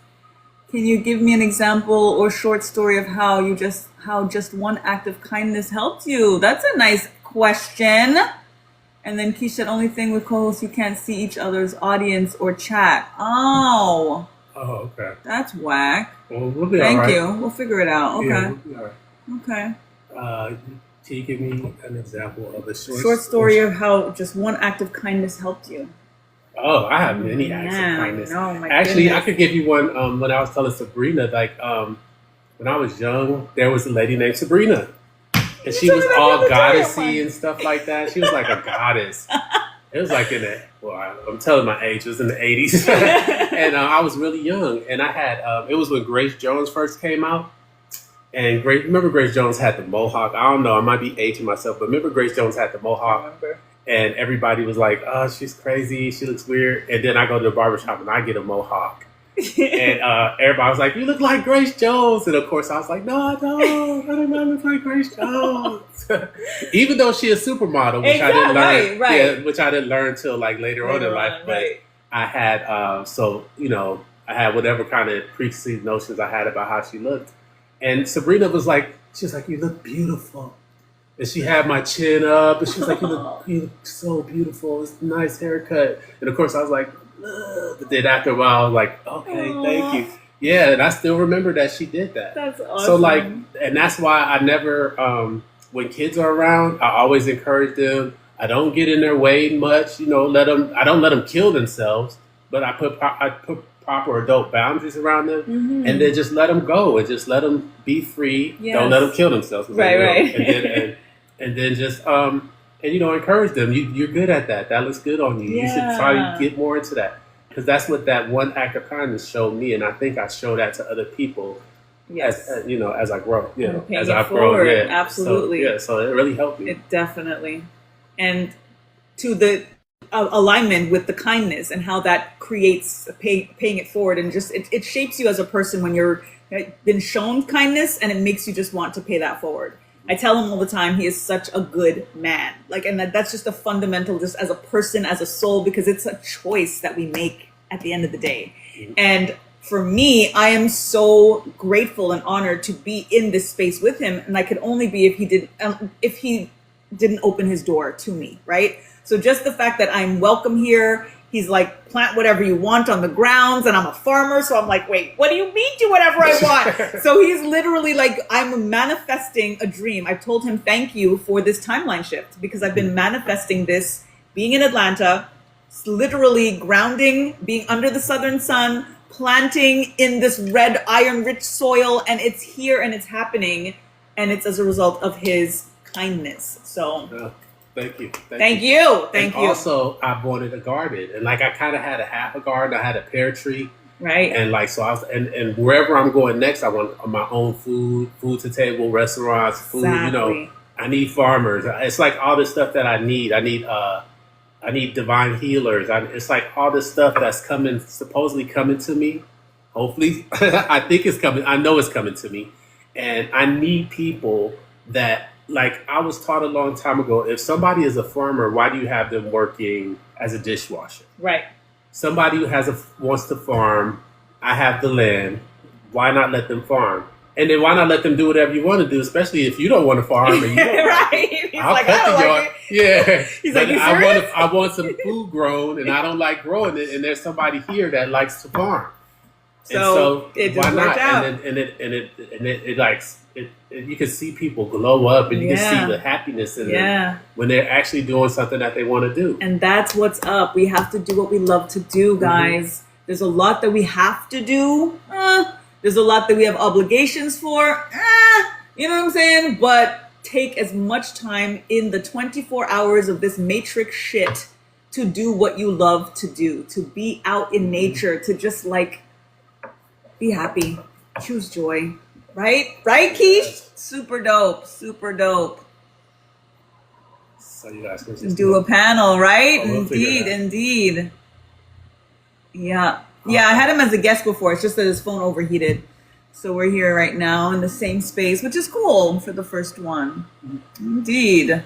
Can you give me an example or short story of how just one act of kindness helped you? That's a nice question. And then Keisha, only thing with co-hosts, you can't see each other's audience or chat. Oh, Oh, okay. that's whack. Well, we'll be all Thank right. you. We'll figure it out. Okay. Yeah, we'll be all right. Okay. Can you give me an example of a Short story of how just one act of kindness helped you. Oh, I have many acts of Man, kindness. no, my Actually, I goodness. could give you one. When I was telling Sabrina, like when I was young, there was a lady named Sabrina, and she told was me that the all other day, goddessy I'm and stuff like that. She was like a goddess. It was like I'm telling my age. It was in the 80s, and I was really young. And I had it was when Grace Jones first came out. And remember Grace Jones had the mohawk. I don't know, I might be aging myself, but remember Grace Jones had the mohawk, and everybody was like, "Oh, she's crazy. She looks weird." And then I go to the barbershop and I get a mohawk, and everybody was like, "You look like Grace Jones." And of course, I was like, "No, I don't. I do not look like Grace Jones." Even though she is a supermodel, which I didn't learn, right. yeah, which I didn't learn till like later on in life. But right. I had I had whatever kind of preconceived notions I had about how she looked. And Sabrina was like, "You look beautiful." And she had my chin up, and she was like, you look so beautiful. It's a nice haircut." And of course, I was like, "Ugh." But then after a while, I was like, "Okay, thank you." Yeah, and I still remember that she did that. That's awesome. So like, and that's why I never, when kids are around, I always encourage them. I don't get in their way much, I don't let them kill themselves, but I put proper adult boundaries around them, and then just let them go and just let them be free. Yes. Don't let them kill themselves. Right. And then just encourage them. You're good at that. That looks good on you. You should Yeah. try to get more into that, because that's what that one act of kindness showed me, and I think I show that to other people. Yes. As I grow, And paying as it I've forward. grown, Absolutely. So it really helped me. It definitely. And to the alignment with the kindness and how that creates paying it forward, and just it shapes you as a person when you're been shown kindness, and it makes you just want to pay that forward. I tell him all the time he is such a good man, and that's just a fundamental, just as a person, as a soul, because it's a choice that we make at the end of the day. And for me, I am so grateful and honored to be in this space with him, and I could only be if he didn't open his door to me, right? So just the fact that I'm welcome here, he's like, plant whatever you want on the grounds, and I'm a farmer, so I'm like, wait, what do you mean do whatever I want? So he's literally like, I'm manifesting a dream. I've told him thank you for this timeline shift, because I've been manifesting this, being in Atlanta, literally grounding, being under the southern sun, planting in this red iron rich soil, and it's here and it's happening, and it's as a result of his kindness. So Thank you. thank you. Also, I wanted a garden, and I kind of had a half a garden. I had a pear tree, Right. and so I was, and wherever I'm going next, I want my own food to table, restaurants, food. Exactly. I need farmers. It's like all this stuff that I need. I need divine healers. It's like all this stuff that's supposedly coming to me. Hopefully, I think it's coming. I know it's coming to me, and I need people that. Like I was taught a long time ago, if somebody is a farmer, why do you have them working as a dishwasher? Right. Somebody who wants to farm, I have the land, why not let them farm? And then why not let them do whatever you want to do, especially if you don't want to farm and you don't Right. He's I'll like, cut I don't the like yard. it. Yeah. He's But like, you I serious? want some food grown, and I don't like growing it, and there's somebody here that likes to farm. And So so it why just worked not? out. And it like you can see people glow up, and you can see Yeah. the happiness in them Yeah. when they're actually doing something that they want to do. And that's what's up. We have to do what we love to do, guys. There's a lot that we have to do. There's a lot that we have obligations for. You know what I'm saying? But take as much time in the 24 hours of this matrix shit to do what you love to do, to be out in nature, to just like be happy, choose joy. Right? Right, Keish? Yes. Super dope. Super dope. So you guys can just Do a panel, right? Oh, we'll figure it Indeed, out. indeed. Yeah. Yeah, I had him as a guest before. It's just that his phone overheated. So we're here right now in the same space, which is cool for the first one. Indeed.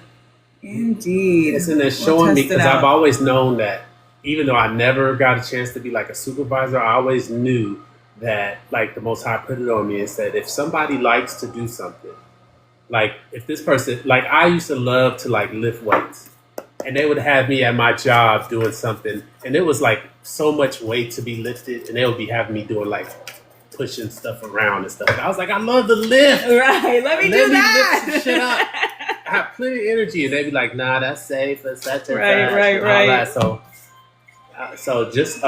Indeed. Yes, and it's We'll showing me test it because I've out. always known that even though I never got a chance to be like a supervisor, I always knew that like the Most High put it on me and said if somebody likes to do something, like if this person, like I used to love to like lift weights, and they would have me at my job doing something, and it was like so much weight to be lifted, and they would be having me doing like pushing stuff around and stuff. And I was like, I love to lift. Right. Let me do Lift that. some shit up. I have plenty of energy, and they'd be like, "Nah, that's safe. That's such and Right, such," right, and all right. that. So just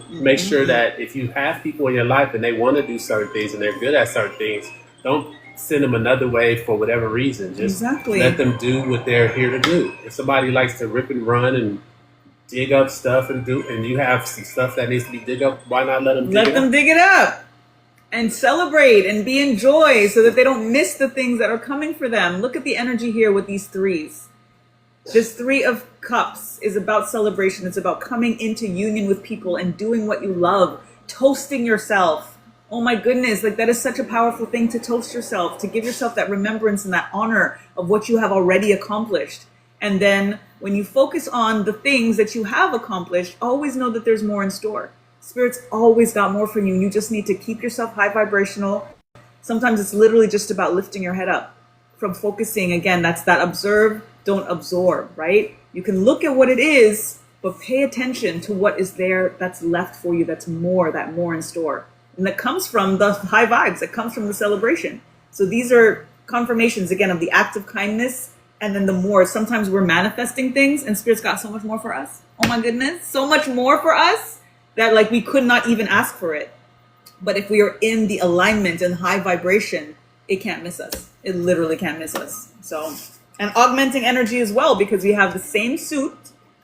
make sure that if you have people in your life and they want to do certain things and they're good at certain things, don't send them another way for whatever reason. Just Exactly. let them do what they're here to do. If somebody likes to rip and run and dig up stuff and you have some stuff that needs to be dig up, why not let them dig Let it them up? dig it up and celebrate and be in joy so that they don't miss the things that are coming for them. Look at the energy here with these threes. This Three of Cups is about celebration. It's about coming into union with people and doing what you love, toasting yourself. Oh my goodness, like that is such a powerful thing to toast yourself, to give yourself that remembrance and that honor of what you have already accomplished. And then when you focus on the things that you have accomplished, always know that there's more in store. Spirit's always got more for you. And you just need to keep yourself high vibrational. Sometimes it's literally just about lifting your head up from focusing. Again, that's that observe, don't absorb, right? You can look at what it is, but pay attention to what is there that's left for you, that more in store. And that comes from the high vibes, that comes from the celebration. So these are confirmations, again, of the act of kindness. And then the more, sometimes we're manifesting things and Spirit's got so much more for us. Oh my goodness, so much more for us that like we could not even ask for it. But if we are in the alignment and high vibration, it can't miss us. It literally can't miss us. So, and augmenting energy as well, because we have the same suit,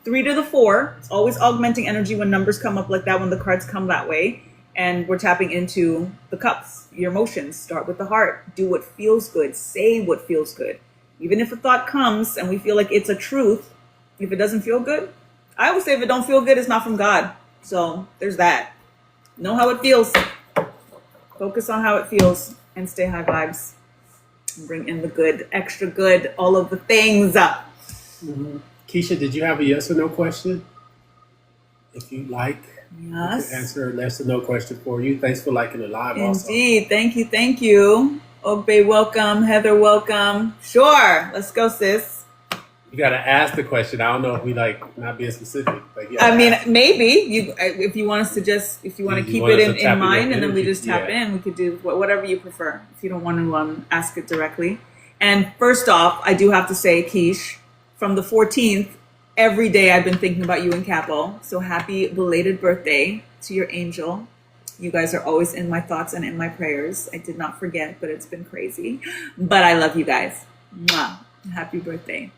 3 to the 4. It's always augmenting energy when numbers come up like that, when the cards come that way. And we're tapping into the cups, your emotions. Start with the heart. Do what feels good. Say what feels good. Even if a thought comes and we feel like it's a truth, if it doesn't feel good, I always say if it don't feel good, it's not from God. So there's that. Know how it feels. Focus on how it feels and stay high vibes. And bring in the good, extra good, all of the things. Keisha, did you have a yes or no question? If you like, Yes. I could answer a yes or no question for you. Thanks for liking the live also. Indeed. Thank you. Thank you. Ogbe, welcome. Heather, welcome. Sure. Let's go, sis. You got to ask the question. I don't know if we like not being specific, but yeah. I mean, maybe you, if you want us to just, if you want to You keep want it us to tap in in mind, your and then we energy, just tap yeah. in, we could do whatever you prefer. If you don't want to ask it directly. And first off, I do have to say, Keish, from the 14th, every day I've been thinking about you and Capo. So happy belated birthday to your angel. You guys are always in my thoughts and in my prayers. I did not forget, but it's been crazy. But I love you guys. Mwah. Happy birthday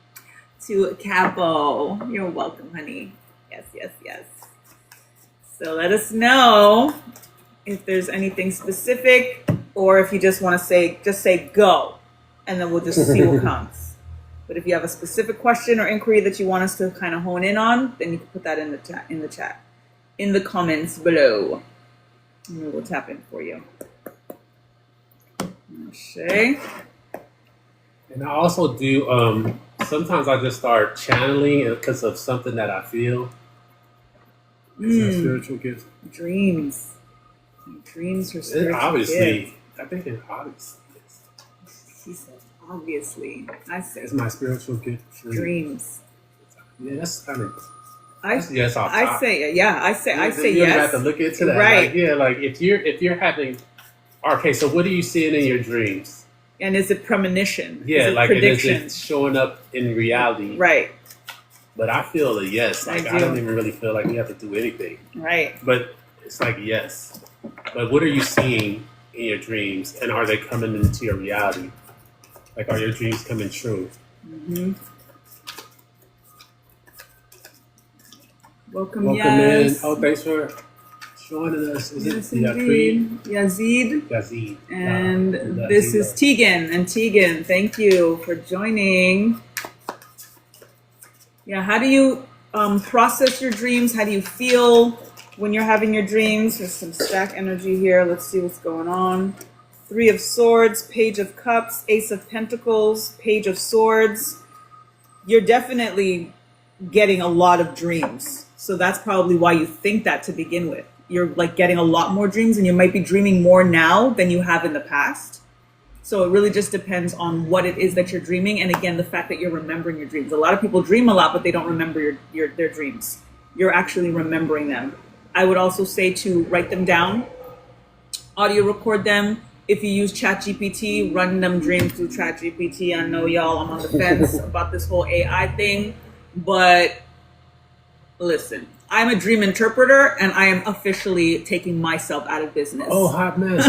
to Capo. You're welcome, honey. Yes, yes, yes. So let us know if there's anything specific, or if you just want to say, just say go, and then we'll just see what comes. But if you have a specific question or inquiry that you want us to kind of hone in on, then you can put that in the chat, in the comments below. And we will tap in for you. Okay. And I also do, sometimes I just start channeling because of something that I feel. It's a spiritual gift. Dreams. Dreams are It spiritual obviously, gifts. I think it obviously is. He said, obviously. I said It's my spiritual gift. dreams. Yeah, that's kind of, I That's yes off I top. say yeah. I say You don't have to yes. look into that. Like Right. yeah, like if you're having okay, so what are you seeing in your dreams? And is it premonition? Is Yeah, it like and is it prediction? showing up in reality? Right. But I feel a yes. I Like I don't do. even really feel like we have to do anything. Right. But it's like yes. But what are you seeing in your dreams, and are they coming into your reality? Like are your dreams coming true? Hmm. Welcome. Welcome in. Yes. Oh, thanks for joining us. Is it Yes, Creed? indeed. Yazid. Yazid. And this is Yazid. Tegan. And Tegan, thank you for joining. Yeah, how do you process your dreams? How do you feel when you're having your dreams? There's some stack energy here. Let's see what's going on. Three of Swords, Page of Cups, Ace of Pentacles, Page of Swords. You're definitely getting a lot of dreams. So that's probably why you think that to begin with. You're like getting a lot more dreams, and you might be dreaming more now than you have in the past. So it really just depends on what it is that you're dreaming, and again, the fact that you're remembering your dreams. A lot of people dream a lot, but they don't remember their dreams. You're actually remembering them. I would also say to write them down, audio record them. If you use ChatGPT, run them dreams through ChatGPT. I know y'all, I'm on the fence about this whole AI thing, but listen, I'm a dream interpreter, and I am officially taking myself out of business. Oh, hot mess.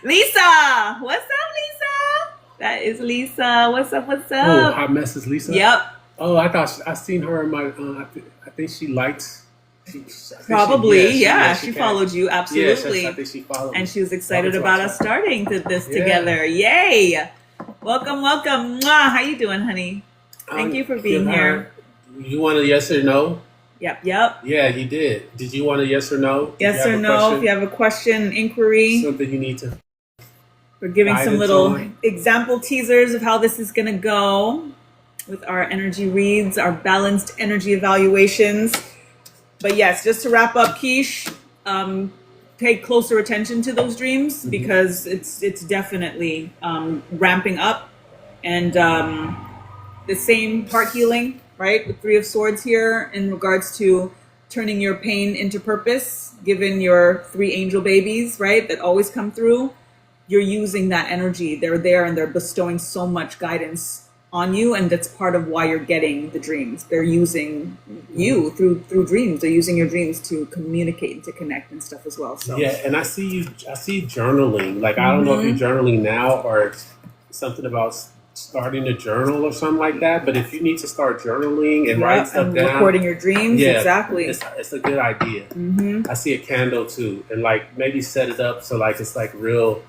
Lisa, what's up, Lisa? That is Lisa. What's up? What's Oh, up? hot mess is Lisa. Yep, Oh, I thought I seen her in my. I think she liked. probably. Yeah, She came. followed you Yeah, absolutely, I think she followed me. and she was excited Followed about to us starting this Yeah. together. Yay! Welcome, welcome. Mwah. How you doing, honey? Thank you for being here. You want a yes or no? Yep, yep. Yeah, you did. Did you want a yes or no? Did Yes you or have a no? question? If you have a question, inquiry, Something you need to. we're giving dive some into little it. example teasers of how this is going to go with our energy reads, our balanced energy evaluations. But yes, just to wrap up, Keish, pay closer attention to those dreams because it's definitely ramping up, and the same heart healing, right? With Three of Swords here in regards to turning your pain into purpose, given your three angel babies, right? That always come through. You're using that energy. They're there and they're bestowing so much guidance on you, and that's part of why you're getting the dreams. They're using you through dreams. They're using your dreams to communicate and to connect and stuff as well. So Yeah, and I see you. I see journaling. Like I don't know if you're journaling now or something about starting a journal or something like that. But if you need to start journaling and write stuff and down, recording your dreams, yeah, exactly. it's a good idea. I see a candle too, and like maybe set it up so like it's like real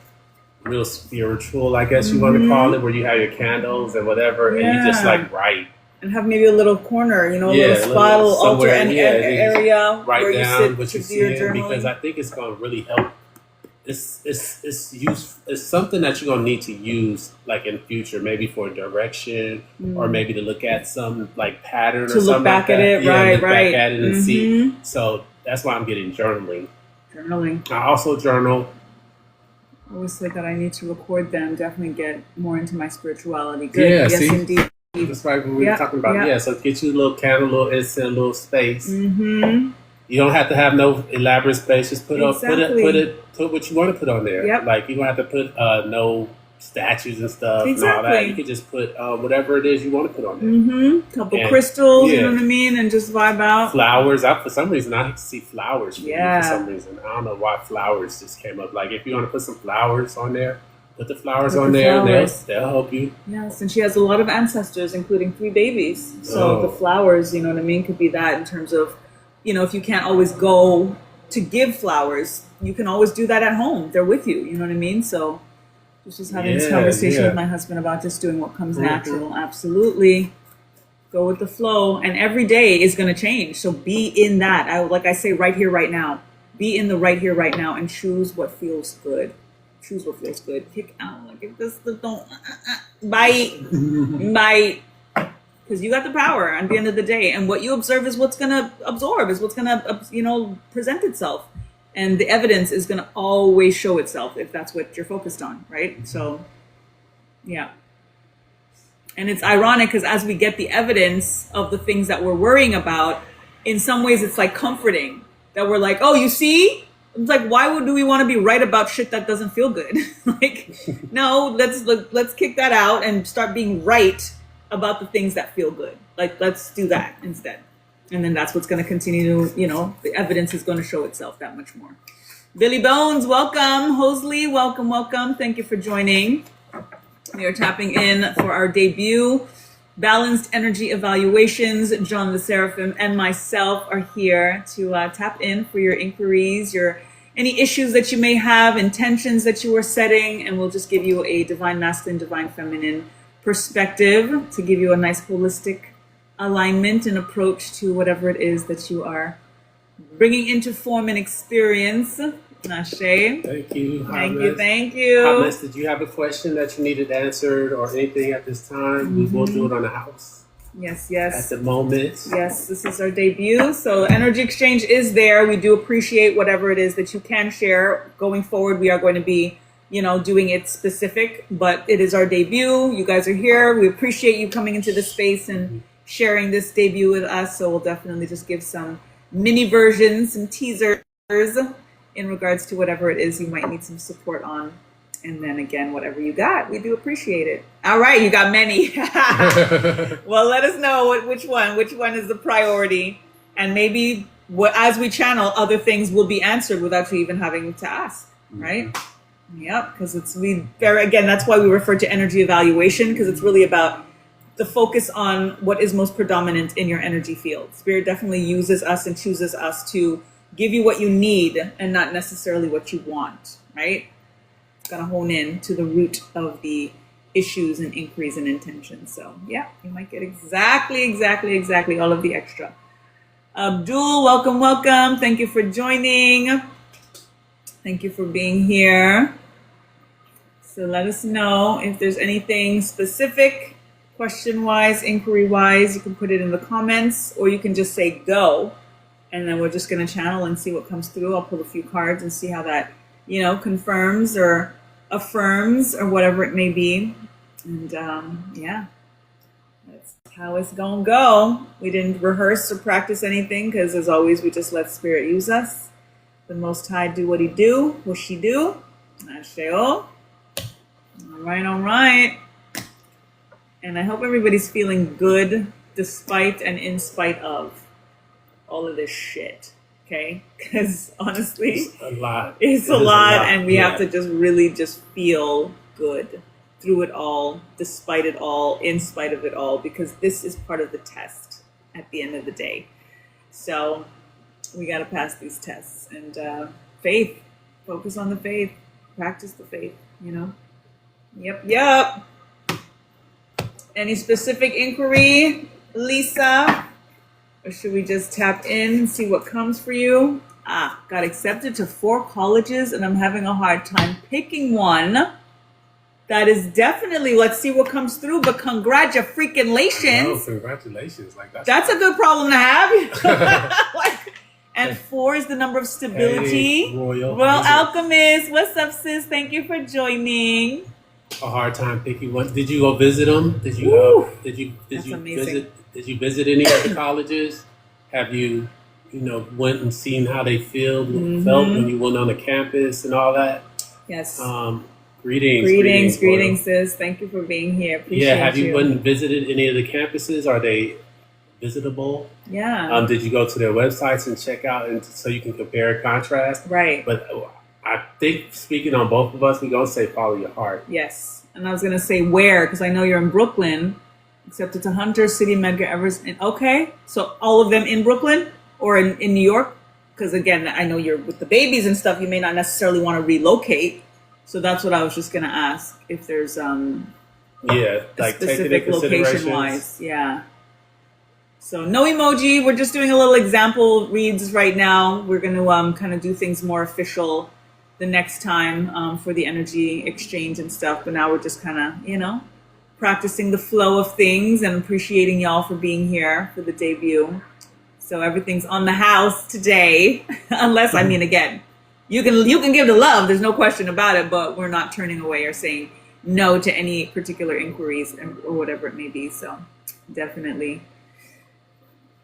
spiritual, I guess you want to call it, where you have your candles and whatever, and you just Yeah. like write And have maybe a little corner, you know, a Yeah, little spot, a little altar somewhere, and yeah, you just area write where you down sit what to you do your see journaling. because I think it's going to really help. It's something that you're going to need to use like in future, maybe for direction or maybe to look at some like pattern To or look something back like at that. it, Yeah, right, look right. back at it and see. So that's why I'm getting journaling. Journaling. I also journal. I always say that I need to record them, definitely get more into my spirituality. Good. Yeah, Yes, see? indeed. That's right. What we were Yeah, talking about. yeah. Yeah. So get you a little candle, a little incense, a little space. Mm-hmm. You don't have to have no elaborate space. Just put Exactly. put what you want to put on there. Yep. Like you don't have to put no statues and stuff and all that. Exactly. You can just put whatever it is you want to put on there. Mm-hmm. Couple And- crystals, you yeah. know what I mean? And just vibe out. Flowers. For some reason, I see flowers for you Yeah. for some reason. I don't know why flowers just came up. Like if you want to put some flowers on there, put the flowers Put on the there. flowers. They'll help you. Yes, and she has a lot of ancestors, including 3 babies. So Oh. the flowers, you know what I mean, could be that in terms of, you know, if you can't always go to give flowers, you can always do that at home. They're with you, you know what I mean? So just having this Yeah, conversation yeah. with my husband about just doing what comes Mhm. natural. Absolutely. Go with the flow. And every day is going to change. So be in that. Like I say, right here, right now. Be in the right here, right now, and choose what feels good. Choose what feels good. Kick out. Like if this don't bite. Bite. Because you got the power at the end of the day, and what you observe is what's going to absorb, is what's going to present itself, and the evidence is going to always show itself if that's what you're focused on, right? So yeah. And it's ironic because as we get the evidence of the things that we're worrying about, in some ways it's like comforting that we're like, oh, you see? It's like, why do we want to be right about shit that doesn't feel good? Like, no, let's kick that out and start being right about the things that feel good. Like, let's do that instead. And then that's what's going to continue to, the evidence is going to show itself that much more. Billy Bones, welcome. Hosley, welcome, welcome. Thank you for joining. We are tapping in for our debut Balanced Energy Evaluations. John the Seraphim and myself are here to tap in for your inquiries, any issues that you may have, intentions that you are setting, and we'll just give you a divine masculine, divine feminine perspective to give you a nice holistic alignment and approach to whatever it is that you are bringing into form and experience. Ashe. Thank you. Thank you. Harmless, did you have a question that you needed answered or anything at this time? We will do it on the house. Yes. At the moment. Yes, this is our debut. So energy exchange is there. We do appreciate whatever it is that you can share. Going forward, we are going to be, doing it specific, but it is our debut. You guys are here. We appreciate you coming into this space and sharing this debut with us. So we'll definitely just give some mini versions, some teasers in regards to whatever it is you might need some support on. And then again, whatever you got, we do appreciate it. All right, you got many. Well, let us know which one is the priority. And maybe as we channel, other things will be answered without you even having to ask, right? Yep, because again, that's why we refer to energy evaluation, because it's really about the focus on what is most predominant in your energy field. Spirit definitely uses us and chooses us to give you what you need and not necessarily what you want, right? Gotta hone in to the root of the issues and inquiries and intentions. So yeah, you might get exactly all of the extra. Abdul, welcome. Thank you for joining. Thank you for being here. So let us know if there's anything specific, question-wise, inquiry-wise. You can put it in the comments, or you can just say go, and then we're just going to channel and see what comes through. I'll pull a few cards and see how that, confirms or affirms or whatever it may be. And that's how it's going to go. We didn't rehearse or practice anything because, as always, we just let Spirit use us. The Most High do what he do, what she do. Asheo. All right. And I hope everybody's feeling good despite and in spite of all of this shit, okay? Because honestly, it's a lot, and we have to just really just feel good through it all, despite it all, in spite of it all, because this is part of the test at the end of the day. So we got to pass these tests, and faith, focus on the faith, practice the faith, Yep. Any specific inquiry, Lisa? Or should we just tap in and see what comes for you? Got accepted to 4 colleges and I'm having a hard time picking one. That is definitely, let's see what comes through, but congratulations. Oh, congratulations. That's a good problem to have. And 4 is the number of stability. Hey, Royal Alchemist. What's up, sis? Thank you for joining. A hard time picking one. Did you go visit them? Did you visit any of the colleges? Have you went and seen how they felt when you went on the campus and all that? Yes. Greetings, sis. Thank you for being here. Appreciate have you went and visited any of the campuses? Are they visitable? Yeah. Did you go to their websites and check out, and so you can compare and contrast? Right. But I think, speaking on both of us, we're going to say follow your heart. Yes. And I was going to say where, because I know you're in Brooklyn, except it's a Hunter, City, Medgar Evers. Okay. So all of them in Brooklyn or in New York? Because again, I know you're with the babies and stuff. You may not necessarily want to relocate. So that's what I was just going to ask. If there's specific location-wise. Yeah. So no emoji. We're just doing a little example reads right now. We're going to kind of do things more official the next time for the energy exchange and stuff. But now we're just kind of, practicing the flow of things and appreciating y'all for being here for the debut. So everything's on the house today, unless, again, you can give the love. There's no question about it, but we're not turning away or saying no to any particular inquiries or whatever it may be. So definitely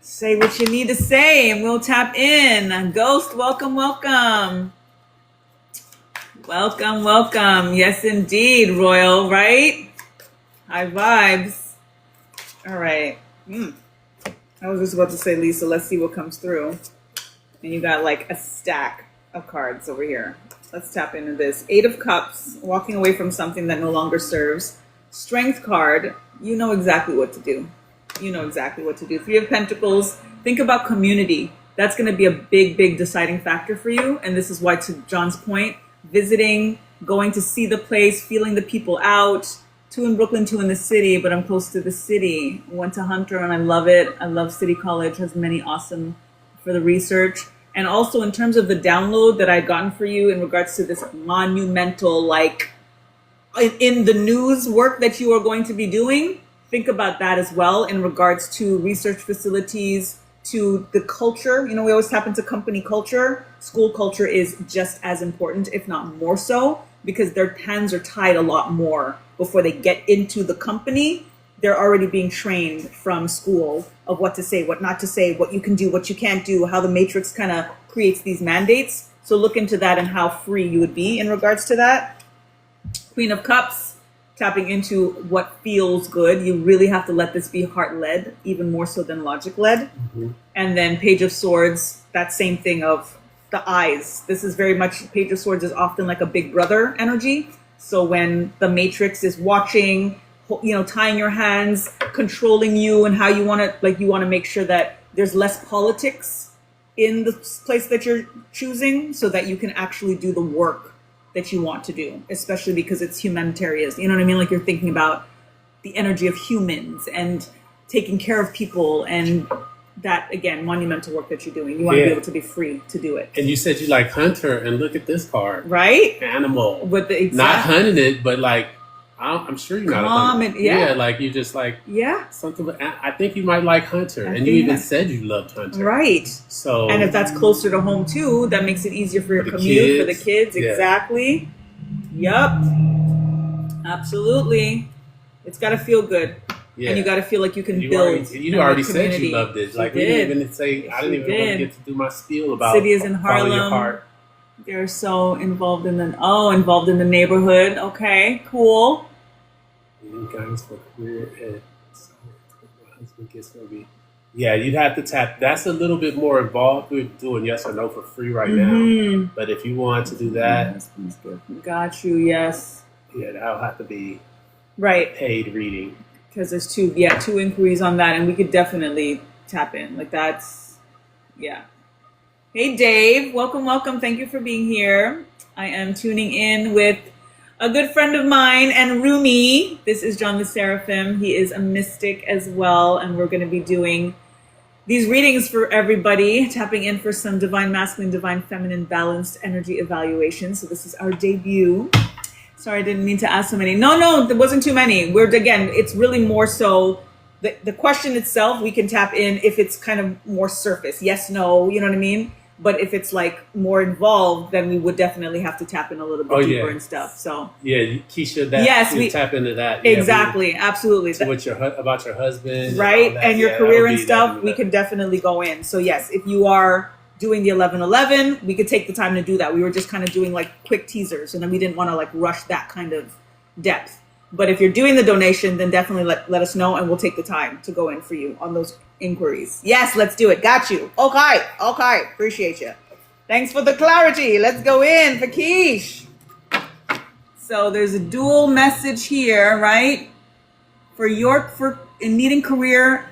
Say what you need to say and we'll tap in. Ghost, welcome, welcome. Welcome, welcome. Yes, indeed, Royal, right? High vibes. All right. I was just about to say, Lisa, let's see what comes through. And you got like a stack of cards over here. Let's tap into this. Eight of Cups, walking away from something that no longer serves. Strength card, you know exactly what to do. You know exactly what to do. Three of Pentacles, think about community. That's going to be a big, big deciding factor for you. And this is why, to John's point, visiting, going to see the place, feeling the people out. 2 in Brooklyn, 2 in the city, but I'm close to the city. Went to Hunter and I love it. I love City College, has many awesome for the research. And also in terms of the download that I'd gotten for you in regards to this monumental, like in the news work that you are going to be doing, think about that as well in regards to research facilities, to the culture. You know, we always tap into company culture. School culture is just as important, if not more so, because their hands are tied a lot more before they get into the company. They're already being trained from school of what to say, what not to say, what you can do, what you can't do, how the matrix kind of creates these mandates. So look into that and how free you would be in regards to that. Queen of Cups, tapping into what feels good. You really have to let this be heart-led, even more so than logic-led. And then Page of Swords, that same thing of the eyes. This is very much, Page of Swords is often like a big brother energy. So when the matrix is watching, you know, tying your hands, controlling you and how you want to, like, you want to make sure that there's less politics in the place that you're choosing so that you can actually do the work that you want to do, especially because it's humanitarian. You know what I mean? Like, you're thinking about the energy of humans and taking care of people, and that, again, monumental work that you're doing. You want to be able to be free to do it. And you said you like Hunter, and look at this card. Right? Animal. With the not hunting it, but like, I'm sure you're not a hunter. Yeah, like you just like something. I think you might like Hunter, and you even said you loved Hunter. Right. So, and if that's closer to home too, that makes it easier for your commute, for the kids. Yeah. Exactly. Yup. Absolutely. It's got to feel good. Yeah. And you got to feel like you can build. You already said you loved it. Like, we didn't even say, I didn't even get to do my spiel about City is in Harlem. Your heart. They're so involved in the neighborhood. Okay, cool. Guidance for career and my husband gets maybe. Yeah, you'd have to tap. That's a little bit more involved. We're doing yes or no for free right now. But if you want to do that, got you. Yes. Yeah, that'll have to be paid reading. Because there's two inquiries on that, and we could definitely tap in. Like, that's, yeah. Hey, Dave. Welcome, welcome. Thank you for being here. I am tuning in with a good friend of mine and Rumi. This is John the Seraphim. He is a mystic as well, and we're going to be doing these readings for everybody, tapping in for some divine masculine, divine feminine balanced energy evaluation. So this is our debut. Sorry, I didn't mean to ask so many. No, there wasn't too many. Again, it's really more so the question itself, we can tap in if it's kind of more surface. Yes, no, you know what I mean? But if it's like more involved, then we would definitely have to tap in a little bit deeper and stuff. So yeah, Keisha, we tap into that. Exactly, absolutely. So about your husband, right, and your career and stuff, we can definitely go in. So yes, if you are doing the 11-11, we could take the time to do that. We were just kind of doing like quick teasers, and then we didn't want to like rush that kind of depth. But if you're doing the donation, then definitely let us know, and we'll take the time to go in for you on those inquiries. Yes, let's do it. Got you. Okay. Appreciate you. Thanks for the clarity. Let's go in for Keish. So there's a dual message here, right? For needing career,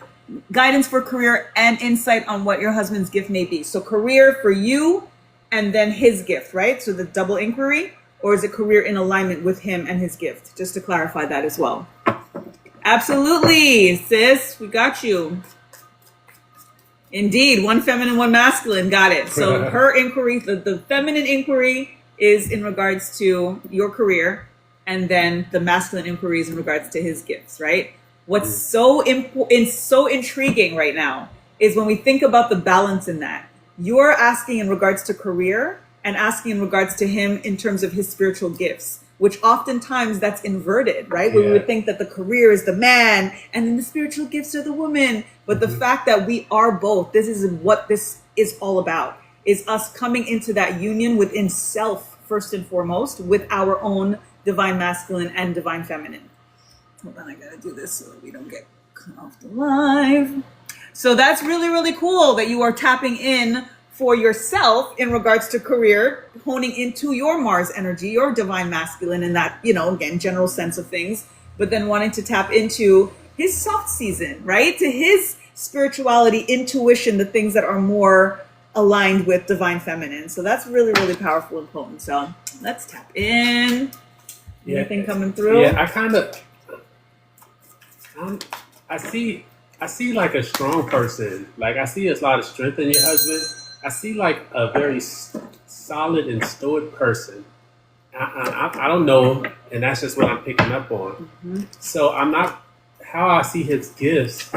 guidance for career, and insight on what your husband's gift may be. So career for you, and then his gift, right? So the double inquiry. Or is it career in alignment with him and his gift? Just to clarify that as well. Absolutely, sis. We got you. Indeed, one feminine, one masculine. Got it. So her inquiry, the feminine inquiry is in regards to your career, and then the masculine inquiry is in regards to his gifts, right? What's so intriguing right now is when we think about the balance in that. You're asking in regards to career, and asking in regards to him in terms of his spiritual gifts. which oftentimes that's inverted, right? Where we Yeah. would think that the career is the man and then the spiritual gifts are the woman. But the fact that we are both, this is what this is all about, is us coming into that union within self, first and foremost, with our own divine masculine and divine feminine. Hold on, I gotta do this so that we don't get cut off the live. So that's really, really cool that you are tapping in for yourself in regards to career, honing into your Mars energy, your divine masculine, and that, again, general sense of things, but then wanting to tap into his soft season, right? To his spirituality, intuition, the things that are more aligned with divine feminine. So that's really, really powerful and potent. So let's tap in. Anything coming through? Yeah, I see like a strong person. Like I see a lot of strength in your husband. I see like a very solid and stoic person. I don't know, and that's just what I'm picking up on. So how I see his gifts,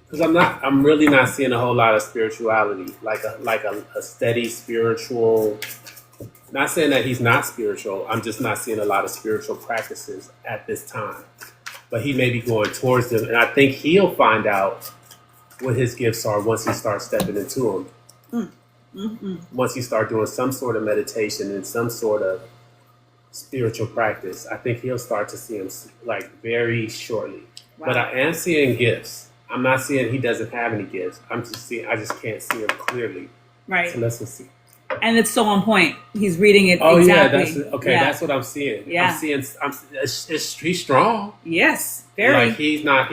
because I'm really not seeing a whole lot of spirituality, like a steady spiritual. Not saying that he's not spiritual. I'm just not seeing a lot of spiritual practices at this time. But he may be going towards them, and I think he'll find out what his gifts are once he starts stepping into them. Once he starts doing some sort of meditation and some sort of spiritual practice, I think he'll start to see them like very shortly. Wow. But I am seeing gifts. I'm not seeing he doesn't have any gifts. I just can't see him clearly. Right. So let's just see. And it's so on point. He's reading it Oh exactly. yeah, that's what I'm seeing. Yeah. I'm seeing. He's strong. Yes, very. Like he's not.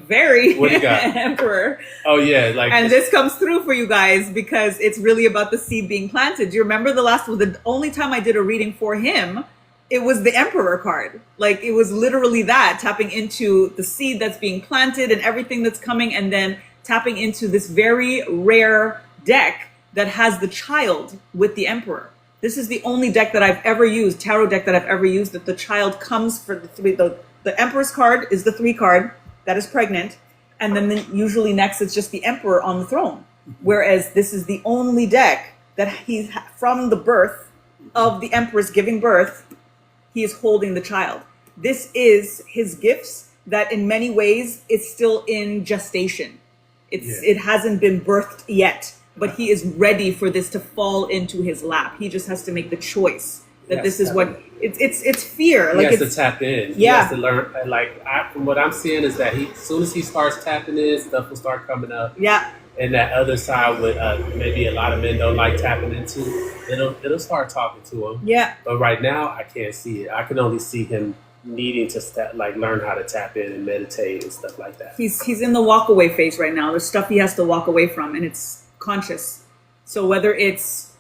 Very What do you got? emperor. Oh yeah, like. And this comes through for you guys because it's really about the seed being planted. Do you remember the only time I did a reading for him, it was the emperor card. Like it was literally that, tapping into the seed that's being planted and everything that's coming, and then tapping into this very rare deck that has the child with the emperor. This is the only deck that I've ever used, tarot deck that I've ever used, that the child comes for the three. The emperor's card is the 3 card that is pregnant. And then usually next it's just the emperor on the throne. Whereas this is the only deck that he's from the birth of the empress giving birth, he is holding the child. This is his gifts that in many ways it's still in gestation. It hasn't been birthed yet. But he is ready for this to fall into his lap. He just has to make the choice that this is what it's fear. He like has it's to tap in. Yeah. He has to learn. From what I'm seeing is that as soon as he starts tapping in, stuff will start coming up. Yeah. And that other side, with maybe a lot of men don't like tapping into, it'll start talking to him. Yeah. But right now, I can't see it. I can only see him needing to learn how to tap in and meditate and stuff like that. He's in the walk away phase right now. There's stuff he has to walk away from, and it's conscious. So whether it's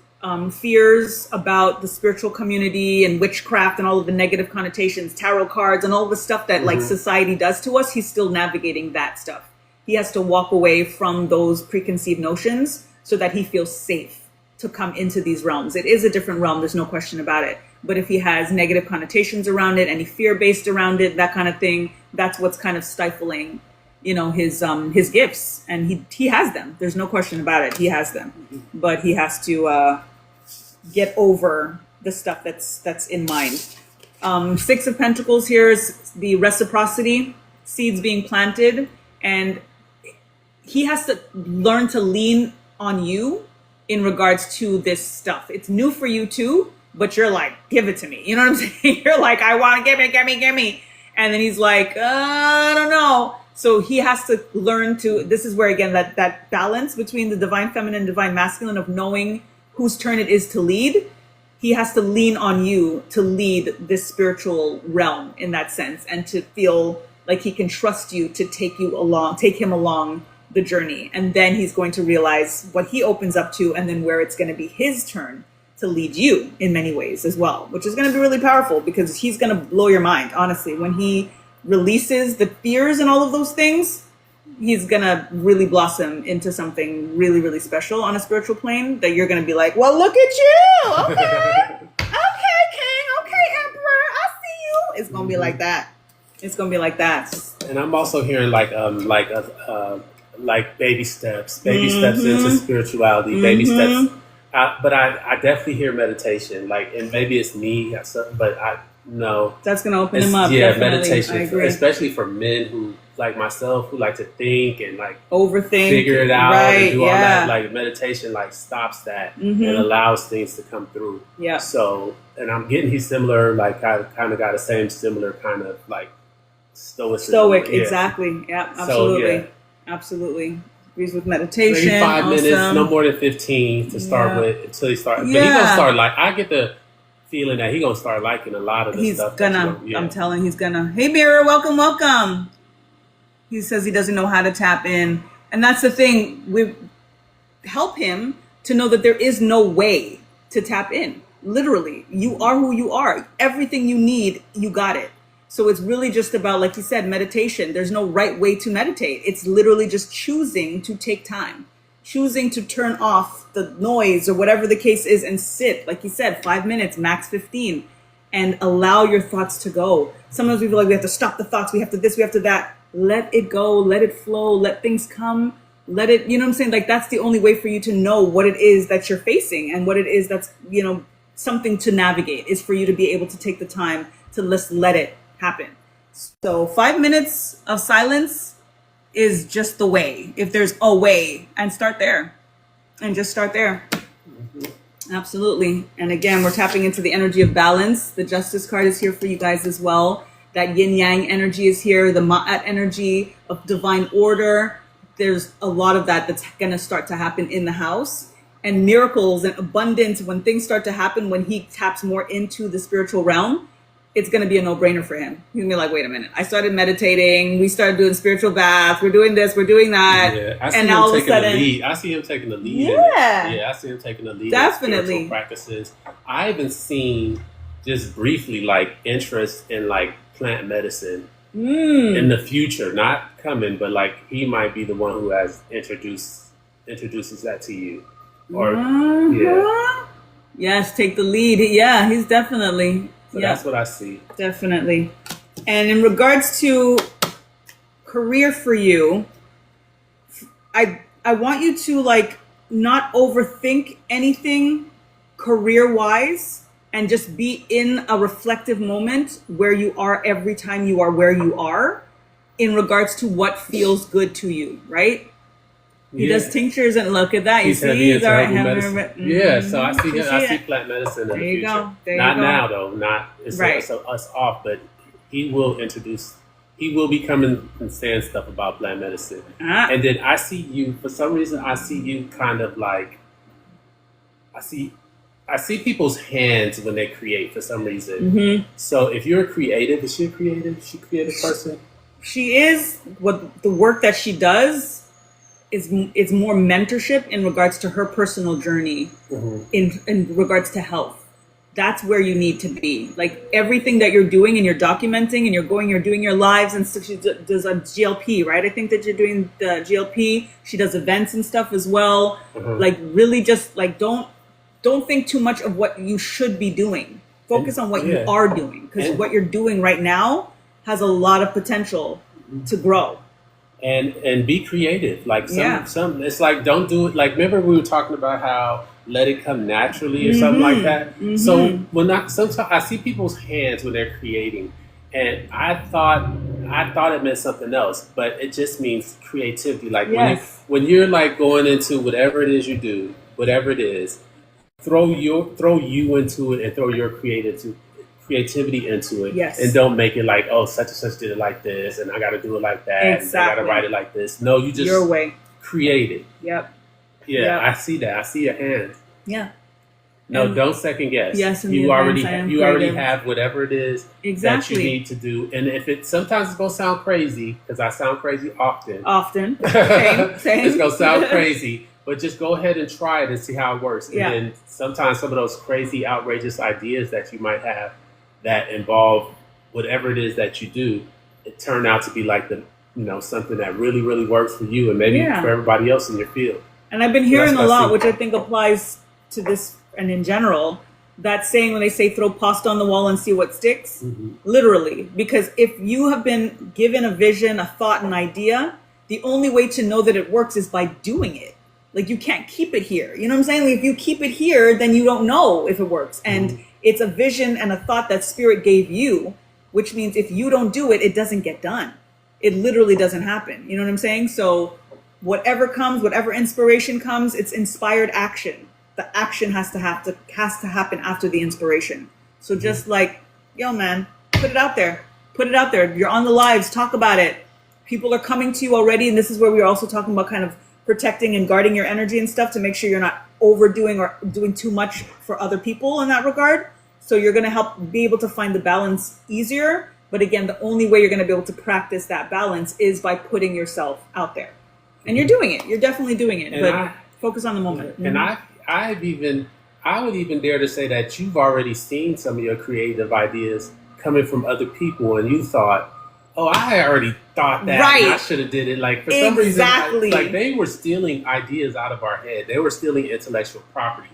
fears about the spiritual community and witchcraft and all of the negative connotations, tarot cards and all the stuff that like society does to us, he's still navigating that stuff. He has to walk away from those preconceived notions so that he feels safe to come into these realms. It is a different realm, there's no question about it. But if he has negative connotations around it, any fear based around it, that kind of thing, that's what's kind of stifling his gifts, and he has them. There's no question about it. He has them, but he has to get over the stuff that's in mind. 6 of Pentacles here is the reciprocity, seeds being planted, and he has to learn to lean on you in regards to this stuff. It's new for you too, but you're like, give it to me. You know what I'm saying? You're like, I want to give me. And then he's like, I don't know. So he has to learn to, this is where, again, that balance between the divine feminine and divine masculine of knowing whose turn it is to lead. He has to lean on you to lead this spiritual realm in that sense, and to feel like he can trust you to take him along the journey. And then he's going to realize what he opens up to, and then where it's going to be his turn to lead you in many ways as well, which is going to be really powerful because he's going to blow your mind, honestly. When he releases the fears and all of those things, he's gonna really blossom into something really, really special on a spiritual plane that you're gonna be like, well, look at you. Okay. Okay, King. Okay, Emperor. I see you. It's gonna be like that. It's gonna be like that. And I'm also hearing like baby steps into spirituality, baby steps. But I definitely hear meditation, like, and maybe it's me, but I no, That's going to open it's him up. yeah, Definitely. I meditation, agree. especially for men who like myself who like to think and like Overthink. figure it out Right. and do all Yeah. that. Like meditation, like stops that and Mm-hmm. allows things to come through. Yeah. So, and I'm getting he's similar, like I kind of got the same similar kind of like stoicism. Stoic. Yeah. Exactly. Yeah. So Absolutely. yeah, Agrees with maybe meditation. 5 minutes, no Awesome. more than 15 to start Yeah. with until he starts. But he's gonna Yeah. start like I get the feeling that he's gonna start liking a lot of the He's stuff. That you gonna, don't, yeah. I'm telling, he's gonna. Hey, Mirror, welcome, welcome. He says he doesn't know how to tap in. And that's the thing. We help him to know that there is no way to tap in. Literally, you are who you are. Everything you need, you got it. So it's really just about, like you said, meditation. There's no right way to meditate. It's literally just choosing to take time, choosing to turn off the noise or whatever the case is and sit, like you said, 5 minutes, max 15, and allow your thoughts to go. Sometimes we feel like we have to stop the thoughts. We have to this, we have to that. Let it go, let it flow, let things come, let it, you know what I'm saying? Like that's the only way for you to know what it is that you're facing and what it is that's, something to navigate is for you to be able to take the time to just let it happen. So 5 minutes of silence is just the way, if there's a way, and start there and just start there. Absolutely. And again, we're tapping into the energy of balance. The Justice card is here for you guys as well. That yin yang energy is here, the ma'at energy of divine order. There's a lot of that that's going to start to happen in the house. And miracles and abundance, when things start to happen, when he taps more into the spiritual realm, it's going to be a no-brainer for him. He's going to be like, wait a minute. I started meditating. We started doing spiritual bath. We're doing this. We're doing that. Yeah, I see And him all of a taking the sudden, lead. I see him taking the lead. Yeah. Yeah, I see him taking the lead. Definitely. In spiritual practices. I even seen just briefly like interest in like plant medicine in the future, not coming, but like he might be the one who has introduces that to you. Or yeah. Yes, take the lead. Yeah, he's definitely. So Yeah, that's what I see. definitely. And in regards to career for you, I want you to like not overthink anything career wise and just be in a reflective moment where you are every time you are where you are in regards to what feels good to you, right? He does tinctures and look at that. You He's see, heavy he's into already herbal having medicine. Yeah, so I see You him. I see it? plant medicine in There the you future. go. There Not you go. now though. Not it's Right. so us off, but he will introduce. He will be coming and saying stuff about plant medicine. Ah, And then I see you for some reason. I see you kind of like. I see people's hands when they create for some reason. mhm. So if you're a creative, is she a creative? Is she a creative person? She is what the work that she does is more mentorship in regards to her personal journey in regards to health. That's where you need to be. Like everything that you're doing and you're documenting and you're doing your lives and stuff. She does a GLP, right? I think that you're doing the GLP. She does events and stuff as well. Like really just like don't think too much of what you should be doing. Focus on what you yeah. are doing because And- what you're doing right now has a lot of potential to grow. And be creative. Like Yeah. some it's like don't do it. Like remember we were talking about how let it come naturally or something like that. So when sometimes I see people's hands when they're creating, and I thought it meant something else, but it just means creativity. Like Yes. when you're like going into whatever it is you do, whatever it is, throw you into it and throw your creativity into it. Yes. And don't make it like, oh, such and such did it like this, and I got to do it like that, and I got Exactly. to write it like this. No, you just Your way. create it. Yep. Yeah, Yep. I see that. I see your hands. Yeah. No, And- don't second guess. Yes, in the you already advance, I am you already creative. have whatever it is Exactly. that you need to do. And if it sometimes it's gonna sound crazy because I sound crazy often. Often. Same. It's gonna sound crazy, but just go ahead and try it and see how it works. And Yeah. then sometimes some of those crazy, outrageous ideas that you might have that involve whatever it is that you do, it turn out to be like something that really, really works for you and maybe Yeah. for everybody else in your field. And I've been hearing That's a what I lot, see. which I think applies to this and in general, that saying when they say throw pasta on the wall and see what sticks, literally. Because if you have been given a vision, a thought, an idea, the only way to know that it works is by doing it. Like you can't keep it here. You know what I'm saying? Like if you keep it here, then you don't know if it works. And it's a vision and a thought that spirit gave you, which means if you don't do it, it doesn't get done. It literally doesn't happen. You know what I'm saying? So whatever comes, whatever inspiration comes, it's inspired action. The action has to happen after the inspiration. So just like, yo man, put it out there. Put it out there. You're on the lives, talk about it. People are coming to you already, and this is where we're also talking about kind of protecting and guarding your energy and stuff to make sure you're not overdoing or doing too much for other people in that regard. So you're going to help be able to find the balance easier. But again, the only way you're going to be able to practice that balance is by putting yourself out there. And you're doing it. You're definitely doing it. But focus on the moment. And I would even dare to say that you've already seen some of your creative ideas coming from other people, and you thought, oh, I already thought that. Right. And I should have did it. Like for some reason, like they were stealing ideas out of our head. They were stealing intellectual property.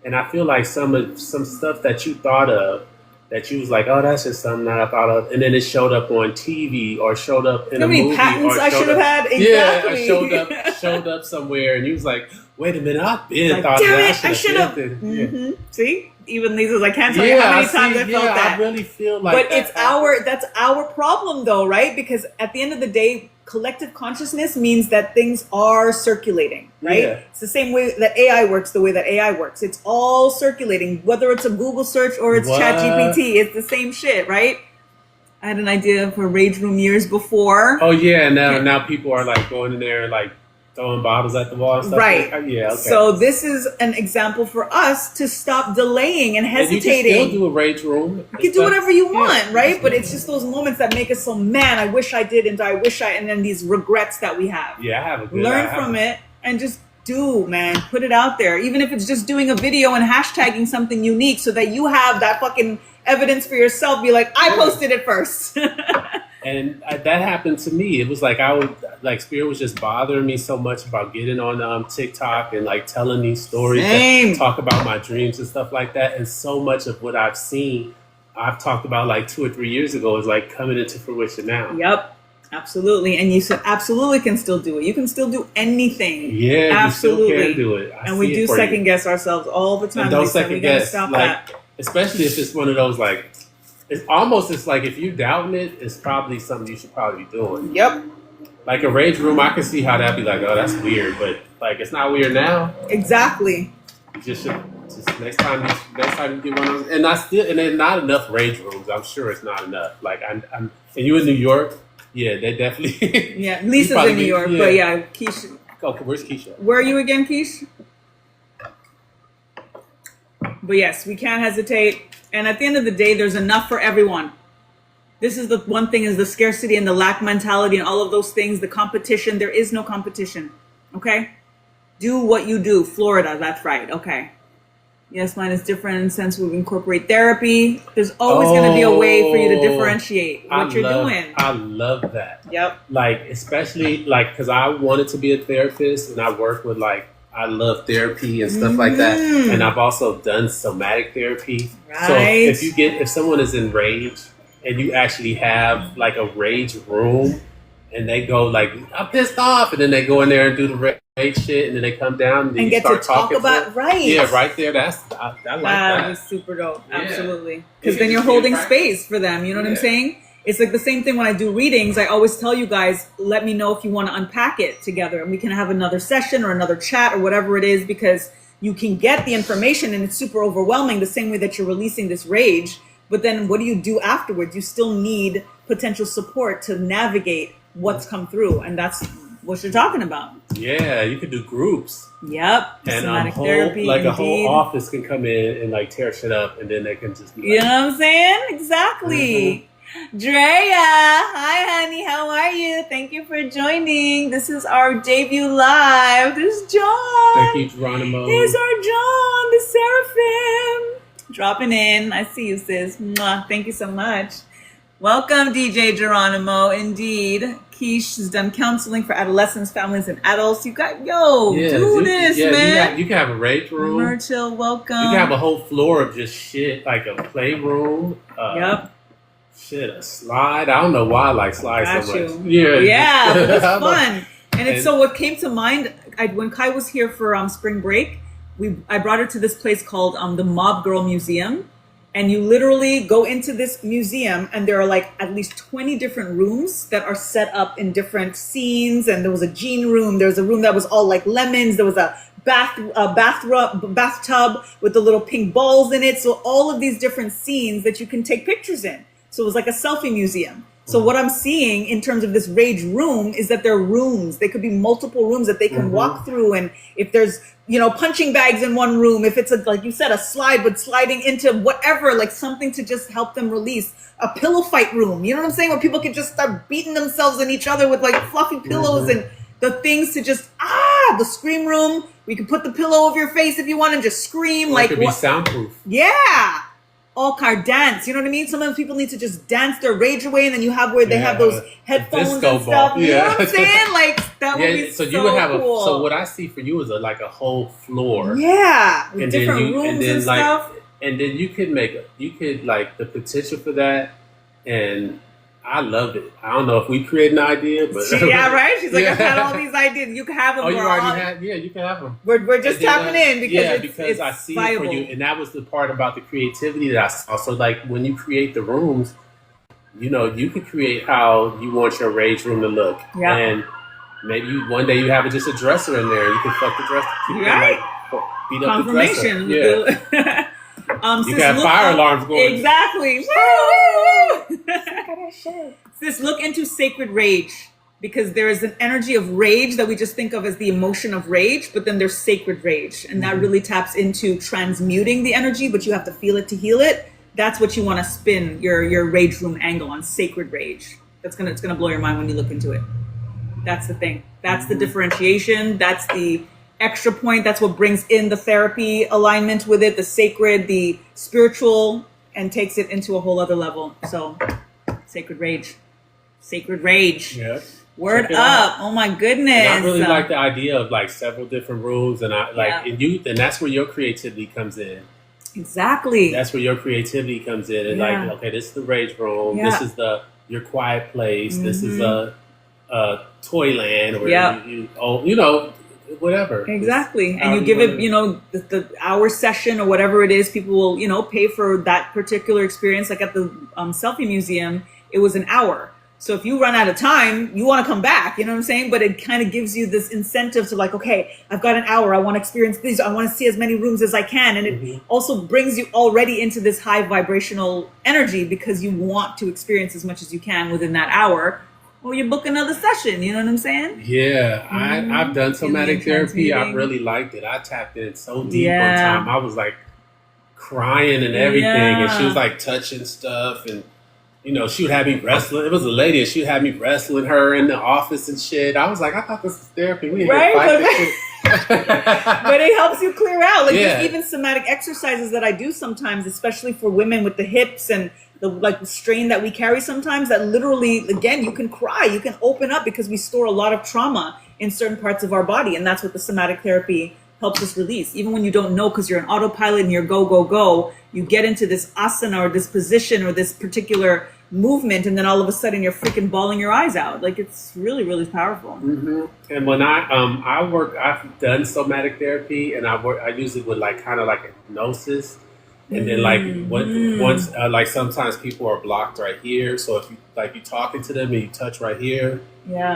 And I feel like some stuff that you thought of, that you was like, oh, that's just something that I thought of, and then it showed up on TV or showed up in a movie. How many patents I should have had? Exactly. Yeah, showed up somewhere, and you was like, wait a minute, I've been thought that I should have. Yeah. See, even Lisa's I can't tell you how many times I felt that. I really feel like. But that's our problem, though, right? Because at the end of the day, collective consciousness means that things are circulating, right? Yeah. It's the same way that AI works, the way that AI works. It's all circulating, whether it's a Google search or it's ChatGPT. It's the same shit, right? I had an idea for Rage Room years before. Oh, yeah. Now people are like going in there like throwing bottles at the wall and stuff. Right. Yeah, okay. So this is an example for us to stop delaying and hesitating. And you can still do a rage room. You can do whatever you want, right? But it's just those moments that make us so, man, I wish I did, and and then these regrets that we have. Yeah, I have a good Learn from it and just do, man. Put it out there. Even if it's just doing a video and hashtagging something unique so that you have that fucking evidence for yourself. Be like, I posted it first. And that happened to me. It was like Spirit was just bothering me so much about getting on TikTok and like telling these stories, and talk about my dreams and stuff like that. And so much of what I've seen, I've talked about like 2 or 3 years ago, is like coming into fruition now. Yep, absolutely. And you absolutely can still do it. You can still do anything. Yeah, absolutely. You still can do it. And we do second guess ourselves all the time. And don't second guess. Stop that. Especially if it's one of those like. It's like if you doubting it, it's probably something you should probably be doing. Yep. Like a rage room, I can see how that'd be like, oh, that's weird, but like it's not weird now. Exactly. You just next time you get one of those, and there's not enough rage rooms. I'm sure it's not enough. Like and you in New York, yeah, they definitely. Yeah, Lisa's in New York, but yeah, Keisha. Okay, where's Keisha? Where are you again, Keish? But yes, we can't hesitate. And at the end of the day, there's enough for everyone. This is the one thing, is the scarcity and the lack mentality and all of those things, the competition. There is no competition. Okay? Do what you do. Florida, that's right. Okay. Yes, mine is different in the sense we incorporate therapy. There's always going to be a way for you to differentiate what you're doing. I love that. Yep. Like, especially like, because I wanted to be a therapist, and I work with like, I love therapy and stuff like that. And I've also done somatic therapy. Right. So if someone is enraged and you actually have like a rage room, and they go like, I'm pissed off, and then they go in there and do the rage shit, and then they come down and get to talk about right. Yeah, right there. I like that. That was super dope. Yeah. Absolutely. Because then you're holding space for them. You know what I'm saying? It's like the same thing when I do readings. I always tell you guys, let me know if you want to unpack it together, and we can have another session or another chat or whatever it is, because you can get the information and it's super overwhelming the same way that you're releasing this rage. But then what do you do afterwards? You still need potential support to navigate what's come through. And that's what you're talking about. Yeah, you could do groups. Yep. And therapy, like indeed. A whole office can come in and like tear shit up, and then they can just be like, you know what I'm saying? Exactly. Drea, hi honey, how are you? Thank you for joining. This is our debut live. This is John. Thank you, Geronimo. Here's our John, the Seraphim. Dropping in. I see you, sis. Mwah. Thank you so much. Welcome, DJ Geronimo. Indeed. Keish has done counseling for adolescents, families, and adults. You got, do this, man. You can have a rage room. Murchill, welcome. You can have a whole floor of just shit, like a playroom. Yep. Shit, a slide. I don't know why I like slides so much. Yeah, it's fun. And it's so what came to mind when Kai was here for spring break, I brought her to this place called the Mob Girl Museum. And you literally go into this museum and there are like at least 20 different rooms that are set up in different scenes. And there was a jean room. There was a room that was all like lemons. There was a bathtub with the little pink balls in it. So all of these different scenes that you can take pictures in. So it was like a selfie museum. So what I'm seeing in terms of this rage room is that there are rooms. They could be multiple rooms that they can walk through. And if there's, punching bags in one room, if it's like you said, a slide, but sliding into whatever, like something to just help them release, a pillow fight room. You know what I'm saying? Where people can just start beating themselves and each other with like fluffy pillows and the things to just, the scream room. We can put the pillow over your face if you want and just scream. Or it could be soundproof. Yeah. All car dance, you know what I mean? Sometimes people need to just dance their rage away, and then you have where they have those headphones and stuff. Ball. You know what I'm saying? Like that would be so you would have cool. so what I see for you is like a whole floor. Yeah, with and different then rooms and stuff. And then you could like the potential for that, and I love it. I don't know if we create an idea, but yeah, right. She's like, I've had all these ideas. You can have them. Oh, you already had? Yeah, you can have them. We're just tapping in because because I see viable. it for you, and that was the part about the creativity that I saw. So, like when you create the rooms, you can create how you want your rage room to look, and maybe one day you have just a dresser in there. You can fuck the dresser, right? Beat up the dresser. Yeah. You can have fire alarms going. Exactly. Sis, look into sacred rage, because there is an energy of rage that we just think of as the emotion of rage, but then there's sacred rage, and that really taps into transmuting the energy, but you have to feel it to heal it. That's what you want to spin your rage room angle on, sacred rage. It's gonna blow your mind when you look into it. That's the thing. That's the differentiation. That's the extra point. That's what brings in the therapy alignment with it, the sacred, the spiritual, and takes it into a whole other level. So sacred rage. Yeah. Word up. Oh my goodness. And I really like the idea of like several different rooms, and and that's where your creativity comes in. Exactly. That's where your creativity comes in. And like, okay, this is the rage room. This is your quiet place. This is a Toyland, or whatever. Exactly. And you give it, the hour session or whatever it is, people will, pay for that particular experience. Like at the selfie museum, it was an hour. So if you run out of time, you want to come back, you know what I'm saying? But it kind of gives you this incentive to like, okay, I've got an hour. I want to experience these. I want to see as many rooms as I can. And it also brings you already into this high vibrational energy because you want to experience as much as you can within that hour. Well, you book another session, you know what I'm saying? Yeah, I've done somatic therapy. I really liked it. I tapped in so deep one time. I was like crying and everything, and she was like touching stuff, and she would have me wrestling. It was a lady, and she would have me wrestling her in the office and shit. I was like, I thought this was therapy. We didn't fight this shit. But it helps you clear out. Like there's even somatic exercises that I do sometimes, especially for women with the hips and the strain that we carry sometimes, that literally, again, you can cry, you can open up because we store a lot of trauma in certain parts of our body. And that's what the somatic therapy helps us release. Even when you don't know, because you're an autopilot and you're go, you get into this asana or this position or this particular movement, and then all of a sudden you're freaking bawling your eyes out. Like it's really, really powerful. And when I've done somatic therapy, and I use it with like kind of like hypnosis. And then once sometimes people are blocked right here. So if you're talking to them and you touch right here,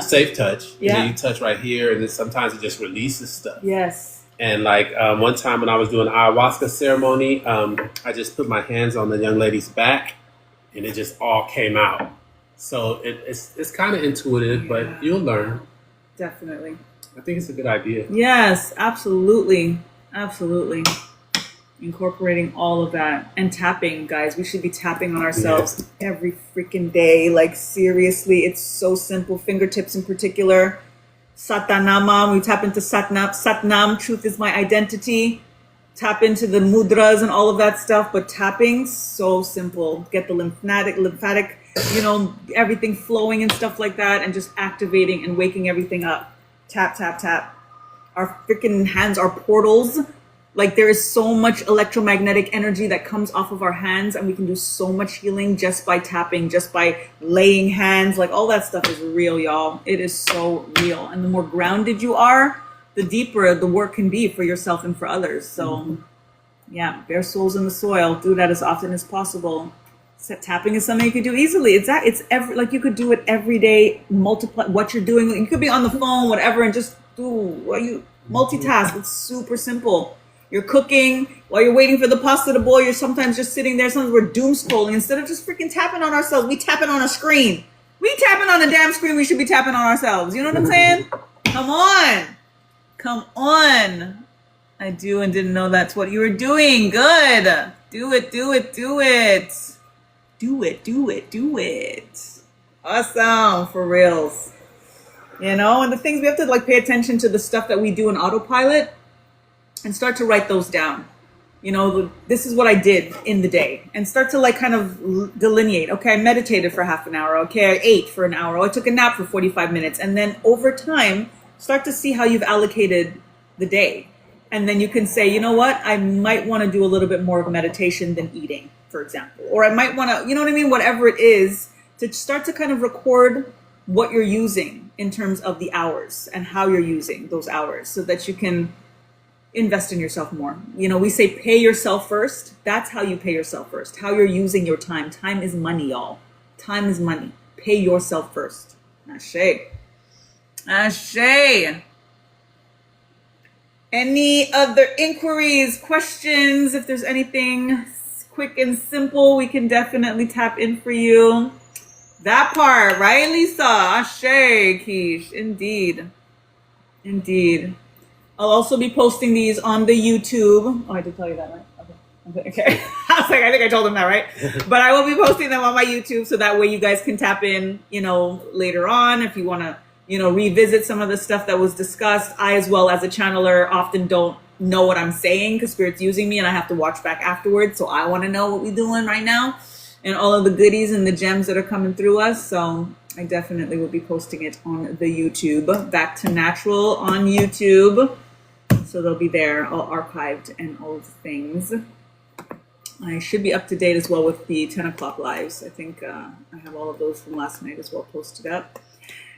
safe touch. And then you touch right here, and then sometimes it just releases stuff. Yes. And one time when I was doing an ayahuasca ceremony, I just put my hands on the young lady's back, and it just all came out. So it's kind of intuitive, but you'll learn. Definitely. I think it's a good idea. Yes, absolutely. Incorporating all of that and tapping, guys. We should be tapping on ourselves every freaking day. Like seriously, it's so simple. Fingertips in particular. Satanama, we tap into Satnam, truth is my identity. Tap into the mudras and all of that stuff. But tapping, so simple. Get the lymphatic, everything flowing and stuff like that, and just activating and waking everything up. Tap, tap, tap. Our freaking hands are portals. Like there is so much electromagnetic energy that comes off of our hands, and we can do so much healing just by tapping, just by laying hands. Like all that stuff is real, y'all. It is so real. And the more grounded you are, the deeper the work can be for yourself and for others. So yeah, bare souls in the soil. Do that as often as possible. Tapping is something you could do easily. It's every, like, you could do it every day. Multiply what you're doing. You could be on the phone, whatever, and just do what you multitask. It's super simple. You're cooking while you're waiting for the pasta to boil. You're sometimes just sitting there. Sometimes we're doom scrolling instead of just freaking tapping on ourselves. We tapping on a screen. We tapping on a damn screen. We should be tapping on ourselves. You know what I'm saying? Come on. Come on. I do and didn't know that's what you were doing. Good. Do it, do it, do it. Do it, do it, do it. Awesome. For reals. You know, and the things we have to like pay attention to the stuff that we do in autopilot and start to write those down. You know, this is what I did in the day, and start to like kind of delineate. Okay, I meditated for half an hour. Okay, I ate for an hour. I took a nap for 45 minutes. And then over time, start to see how you've allocated the day. And then you can say, you know what, I might want to do a little bit more of meditation than eating, for example. Or I might want to, you know what I mean? Whatever it is, to start to kind of record what you're using in terms of the hours and how you're using those hours so that you can invest in yourself more. You know, we say pay yourself first. That's how you pay yourself first. How you're using your time. Time is money, y'all. Time is money. Pay yourself first. Ashe. Ashe. Any other inquiries, questions? If there's anything quick and simple, we can definitely tap in for you. That part, right, Lisa? Ashe, Keish. Indeed. Indeed. I'll also be posting these on the YouTube. Oh, I did tell you that, right? Okay. I was like, I think I told them that, right? But I will be posting them on my YouTube so that way you guys can tap in, you know, later on if you want to, you know, revisit some of the stuff that was discussed. I, as well as a channeler, often don't know what I'm saying because Spirit's using me and I have to watch back afterwards. So I want to know what we're doing right now and all of the goodies and the gems that are coming through us. So I definitely will be posting it on the YouTube. Back to Natural on YouTube. So they'll be there, all archived and all of the things. I should be up to date as well with the 10 o'clock lives. I think I have all of those from last night as well posted up.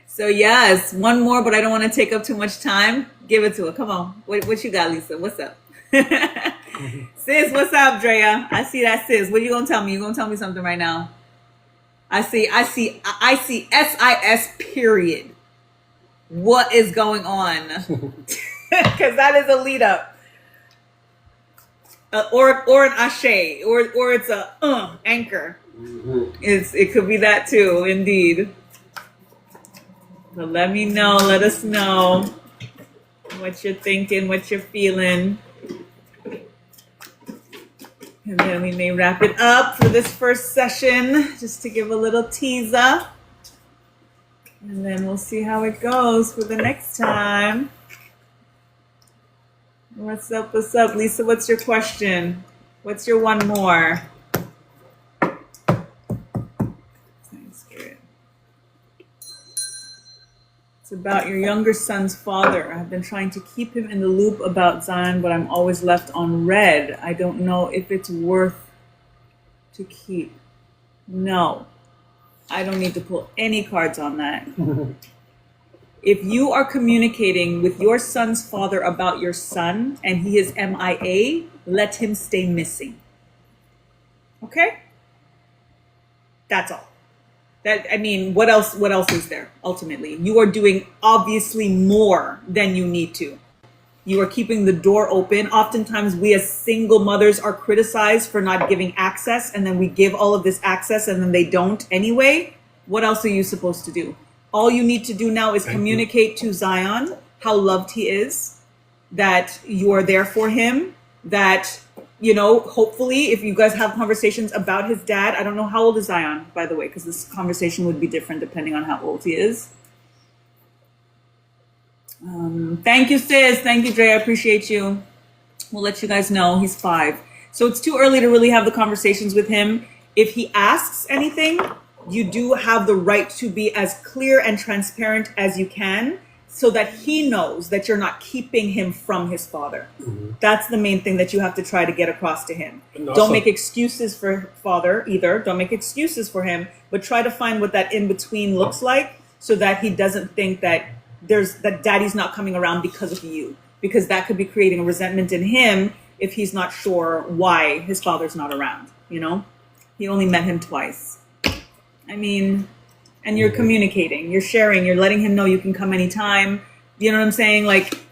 So yes, one more, but I don't want to take up too much time. Give it to her. Come on. What you got, Lisa? What's up? Sis, what's up, Drea? I see that, sis. What are you going to tell me? You going to tell me something right now? I see SIS period. What is going on? Because that is a lead up. Or an ashe, or it's a anchor. It could be that too, indeed. But let me know, let us know what you're thinking, what you're feeling. And then we may wrap it up for this first session, just to give a little teaser. And then we'll see how it goes for the next time. What's up, Lisa? What's your question? What's your one more? It's about your younger son's father. I've been trying to keep him in the loop about Zion, but I'm always left on red. I don't know if it's worth to keep. No, I don't need to pull any cards on that. If you are communicating with your son's father about your son and he is MIA, let him stay missing. Okay? That's all. What else is there ultimately? You are doing obviously more than you need to. You are keeping the door open. Oftentimes we as single mothers are criticized for not giving access, and then we give all of this access and then they don't anyway. What else are you supposed to do? All you need to do now is communicate to Zion how loved he is, that you are there for him, that, you know, hopefully if you guys have conversations about his dad, I don't know how old is Zion, by the way, because this conversation would be different depending on how old he is. Thank you, sis. Thank you, Dre. I appreciate you. We'll let you guys know. He's 5. So it's too early to really have the conversations with him. If he asks anything, you do have the right to be as clear and transparent as you can so that he knows that you're not keeping him from his father. Mm-hmm. That's the main thing that you have to try to get across to him. Don't make excuses for father either. Don't make excuses for him, but try to find what that in between looks like so that he doesn't think that that daddy's not coming around because of you, because that could be creating a resentment in him if he's not sure why his father's not around. He only met him twice. I mean, and you're communicating, you're sharing, you're letting him know you can come anytime. You know what I'm saying? Like,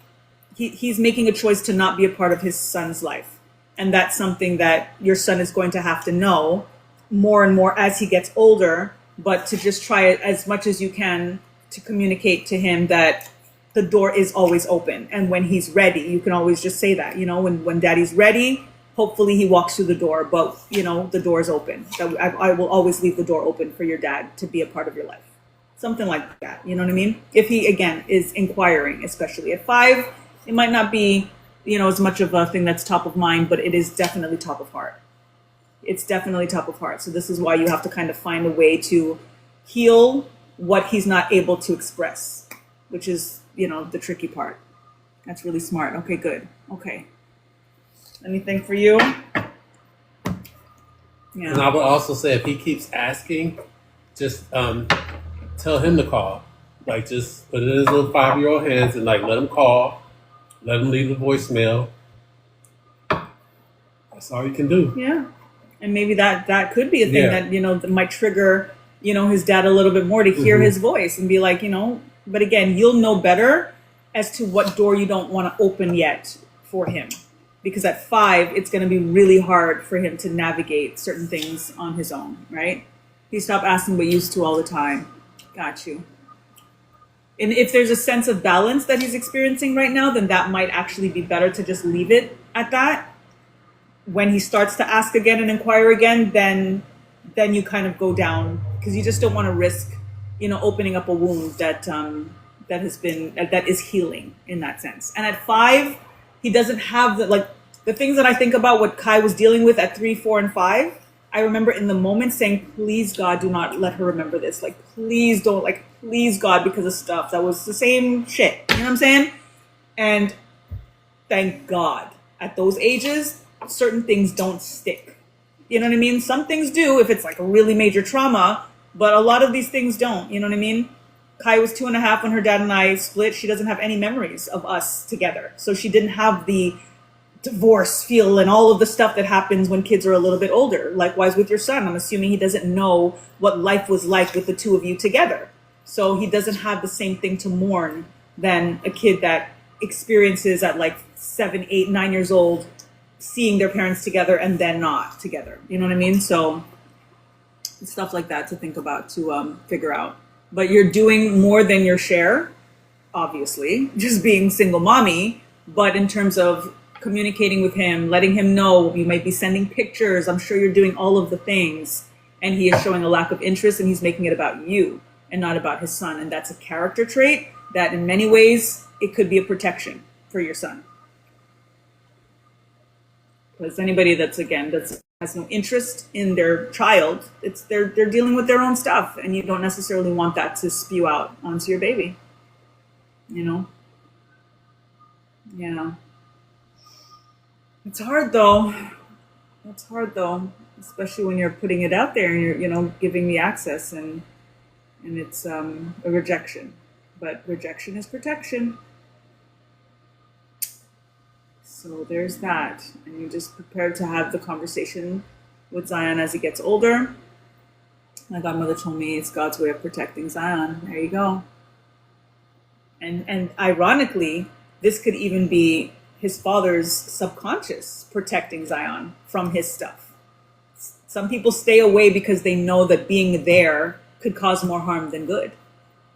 he's making a choice to not be a part of his son's life. And that's something that your son is going to have to know more and more as he gets older, but to just try it as much as you can to communicate to him that the door is always open. And when he's ready, you can always just say that, when daddy's ready, hopefully he walks through the door, but the door is open. I will always leave the door open for your dad to be a part of your life. Something like that. You know what I mean? If he, again, is inquiring, especially at 5, it might not be, as much of a thing that's top of mind, but it is definitely top of heart. It's definitely top of heart. So this is why you have to kind of find a way to heal what he's not able to express, which is, the tricky part. That's really smart. Okay, good. Okay. Anything for you? Yeah. And I would also say if he keeps asking, just tell him to call. Like, just put it in his little 5-year-old hands and, like, let him call. Let him leave a voicemail. That's all you can do. Yeah. And maybe that could be a thing that might trigger, his dad a little bit more to hear his voice and be like, but again, you'll know better as to what door you don't want to open yet for him. Because at 5, it's going to be really hard for him to navigate certain things on his own, right? He stopped asking but used to all the time. Got you. And if there's a sense of balance that he's experiencing right now, then that might actually be better to just leave it at that. When he starts to ask again and inquire again, then you kind of go down, because you just don't want to risk, opening up a wound that that is healing in that sense. And at 5, he doesn't have the things that I think about what Kai was dealing with at 3, 4, and 5. I remember in the moment saying, please God, do not let her remember this. Like, please don't, please God, because of stuff that was the same shit. You know what I'm saying? And thank God at those ages, certain things don't stick. You know what I mean? Some things do if it's like a really major trauma, but a lot of these things don't. You know what I mean? Kai was 2.5 when her dad and I split. She doesn't have any memories of us together. So she didn't have the divorce feel and all of the stuff that happens when kids are a little bit older. Likewise with your son, I'm assuming he doesn't know what life was like with the two of you together. So he doesn't have the same thing to mourn than a kid that experiences at 7, 8, 9 years old, seeing their parents together and then not together. You know what I mean? So stuff like that to think about, to figure out. But you're doing more than your share, obviously, just being single mommy. But in terms of communicating with him, letting him know, you might be sending pictures. I'm sure you're doing all of the things. And he is showing a lack of interest, and he's making it about you and not about his son. And that's a character trait that in many ways, it could be a protection for your son. Because anybody that has no interest in their child, they're dealing with their own stuff, and you don't necessarily want that to spew out onto your baby. Yeah. It's hard though. Especially when you're putting it out there and you're giving the access, and it's a rejection. But rejection is protection. So there's that. And you're just prepared to have the conversation with Zion as he gets older. My godmother told me it's God's way of protecting Zion. There you go. And ironically, this could even be his father's subconscious protecting Zion from his stuff. Some people stay away because they know that being there could cause more harm than good.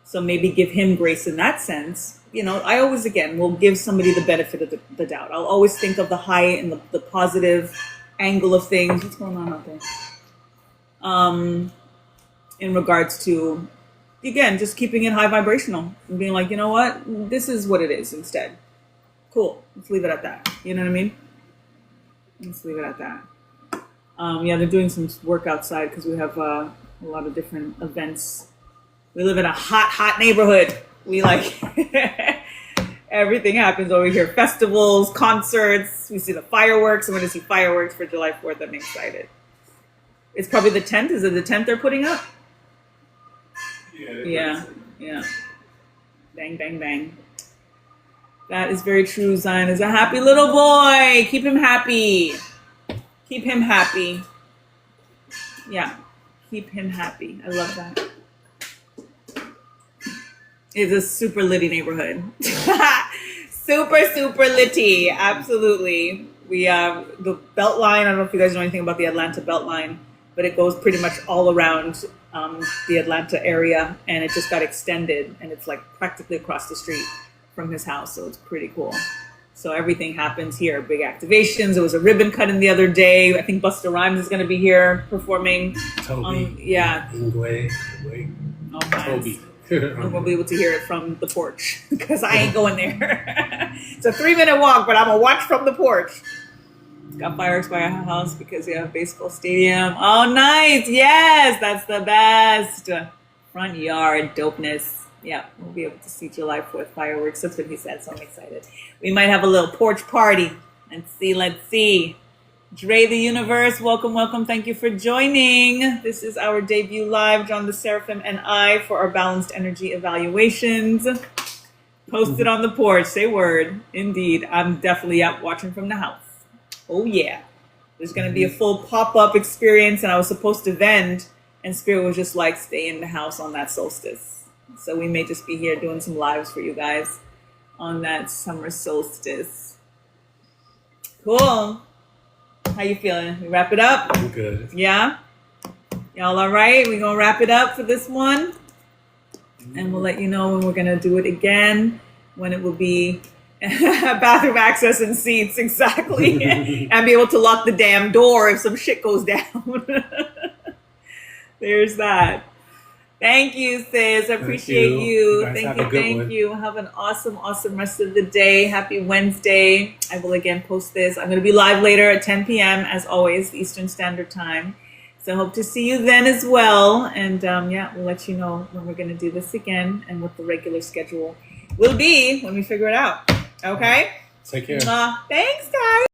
So maybe give him grace in that sense. I always, will give somebody the benefit of the doubt. I'll always think of the high and the positive angle of things. What's going on out there? In regards to, again, just keeping it high vibrational and being like, you know what? This is what it is instead. Cool. Let's leave it at that. You know what I mean? Let's leave it at that. They're doing some work outside because we have a lot of different events. We live in a hot neighborhood. We everything happens over here. Festivals, concerts. We see the fireworks. I'm going to see fireworks for July 4th. I'm excited. It's probably the 10th. Is it the 10th they're putting up? Yeah. Bang, bang, bang. That is very true. Zion is a happy little boy. Keep him happy. Keep him happy. Yeah. Keep him happy. I love that. It's a super litty neighborhood. Super litty. Absolutely. We have the Beltline. I don't know if you guys know anything about the Atlanta Beltline, but it goes pretty much all around the Atlanta area, and it just got extended, and it's like practically across the street from his house, so it's pretty cool. So everything happens here. Big activations. There was a ribbon cutting the other day. I think Busta Rhymes is going to be here performing. Toby. Yeah. Ingwe. Oh, nice. Toby. I'm gonna be able to hear it from the porch because I ain't going there. It's a 3-minute walk, but I'm gonna watch from the porch. Got fireworks by our house because we have a baseball stadium. Oh, nice! Yes, that's the best. Front yard dopeness. Yeah, we'll be able to see July 4th fireworks. That's what he said, so I'm excited. We might have a little porch party. Let's see. Dre the Universe, welcome. Thank you for joining. This is our debut live, John the Seraphim and I, for our balanced energy evaluations. Posted on the porch. Say word. Indeed. I'm definitely out watching from the house. Oh, yeah. There's going to be a full pop-up experience, and I was supposed to vend, and Spirit was just like, stay in the house on that solstice. So we may just be here doing some lives for you guys on that summer solstice. Cool. How you feeling? We wrap it up? I'm good. Yeah? Y'all all right? We're going to wrap it up for this one. And we'll let you know when we're going to do it again, when it will be bathroom access and seats, exactly. And be able to lock the damn door if some shit goes down. There's that. Thank you, sis. I appreciate you. Thank you. Have an awesome rest of the day. Happy Wednesday. I will again post this. I'm going to be live later at 10 p.m. as always, Eastern Standard Time. So I hope to see you then as well. And we'll let you know when we're going to do this again and what the regular schedule will be when we figure it out. Okay? Take care. Thanks, guys.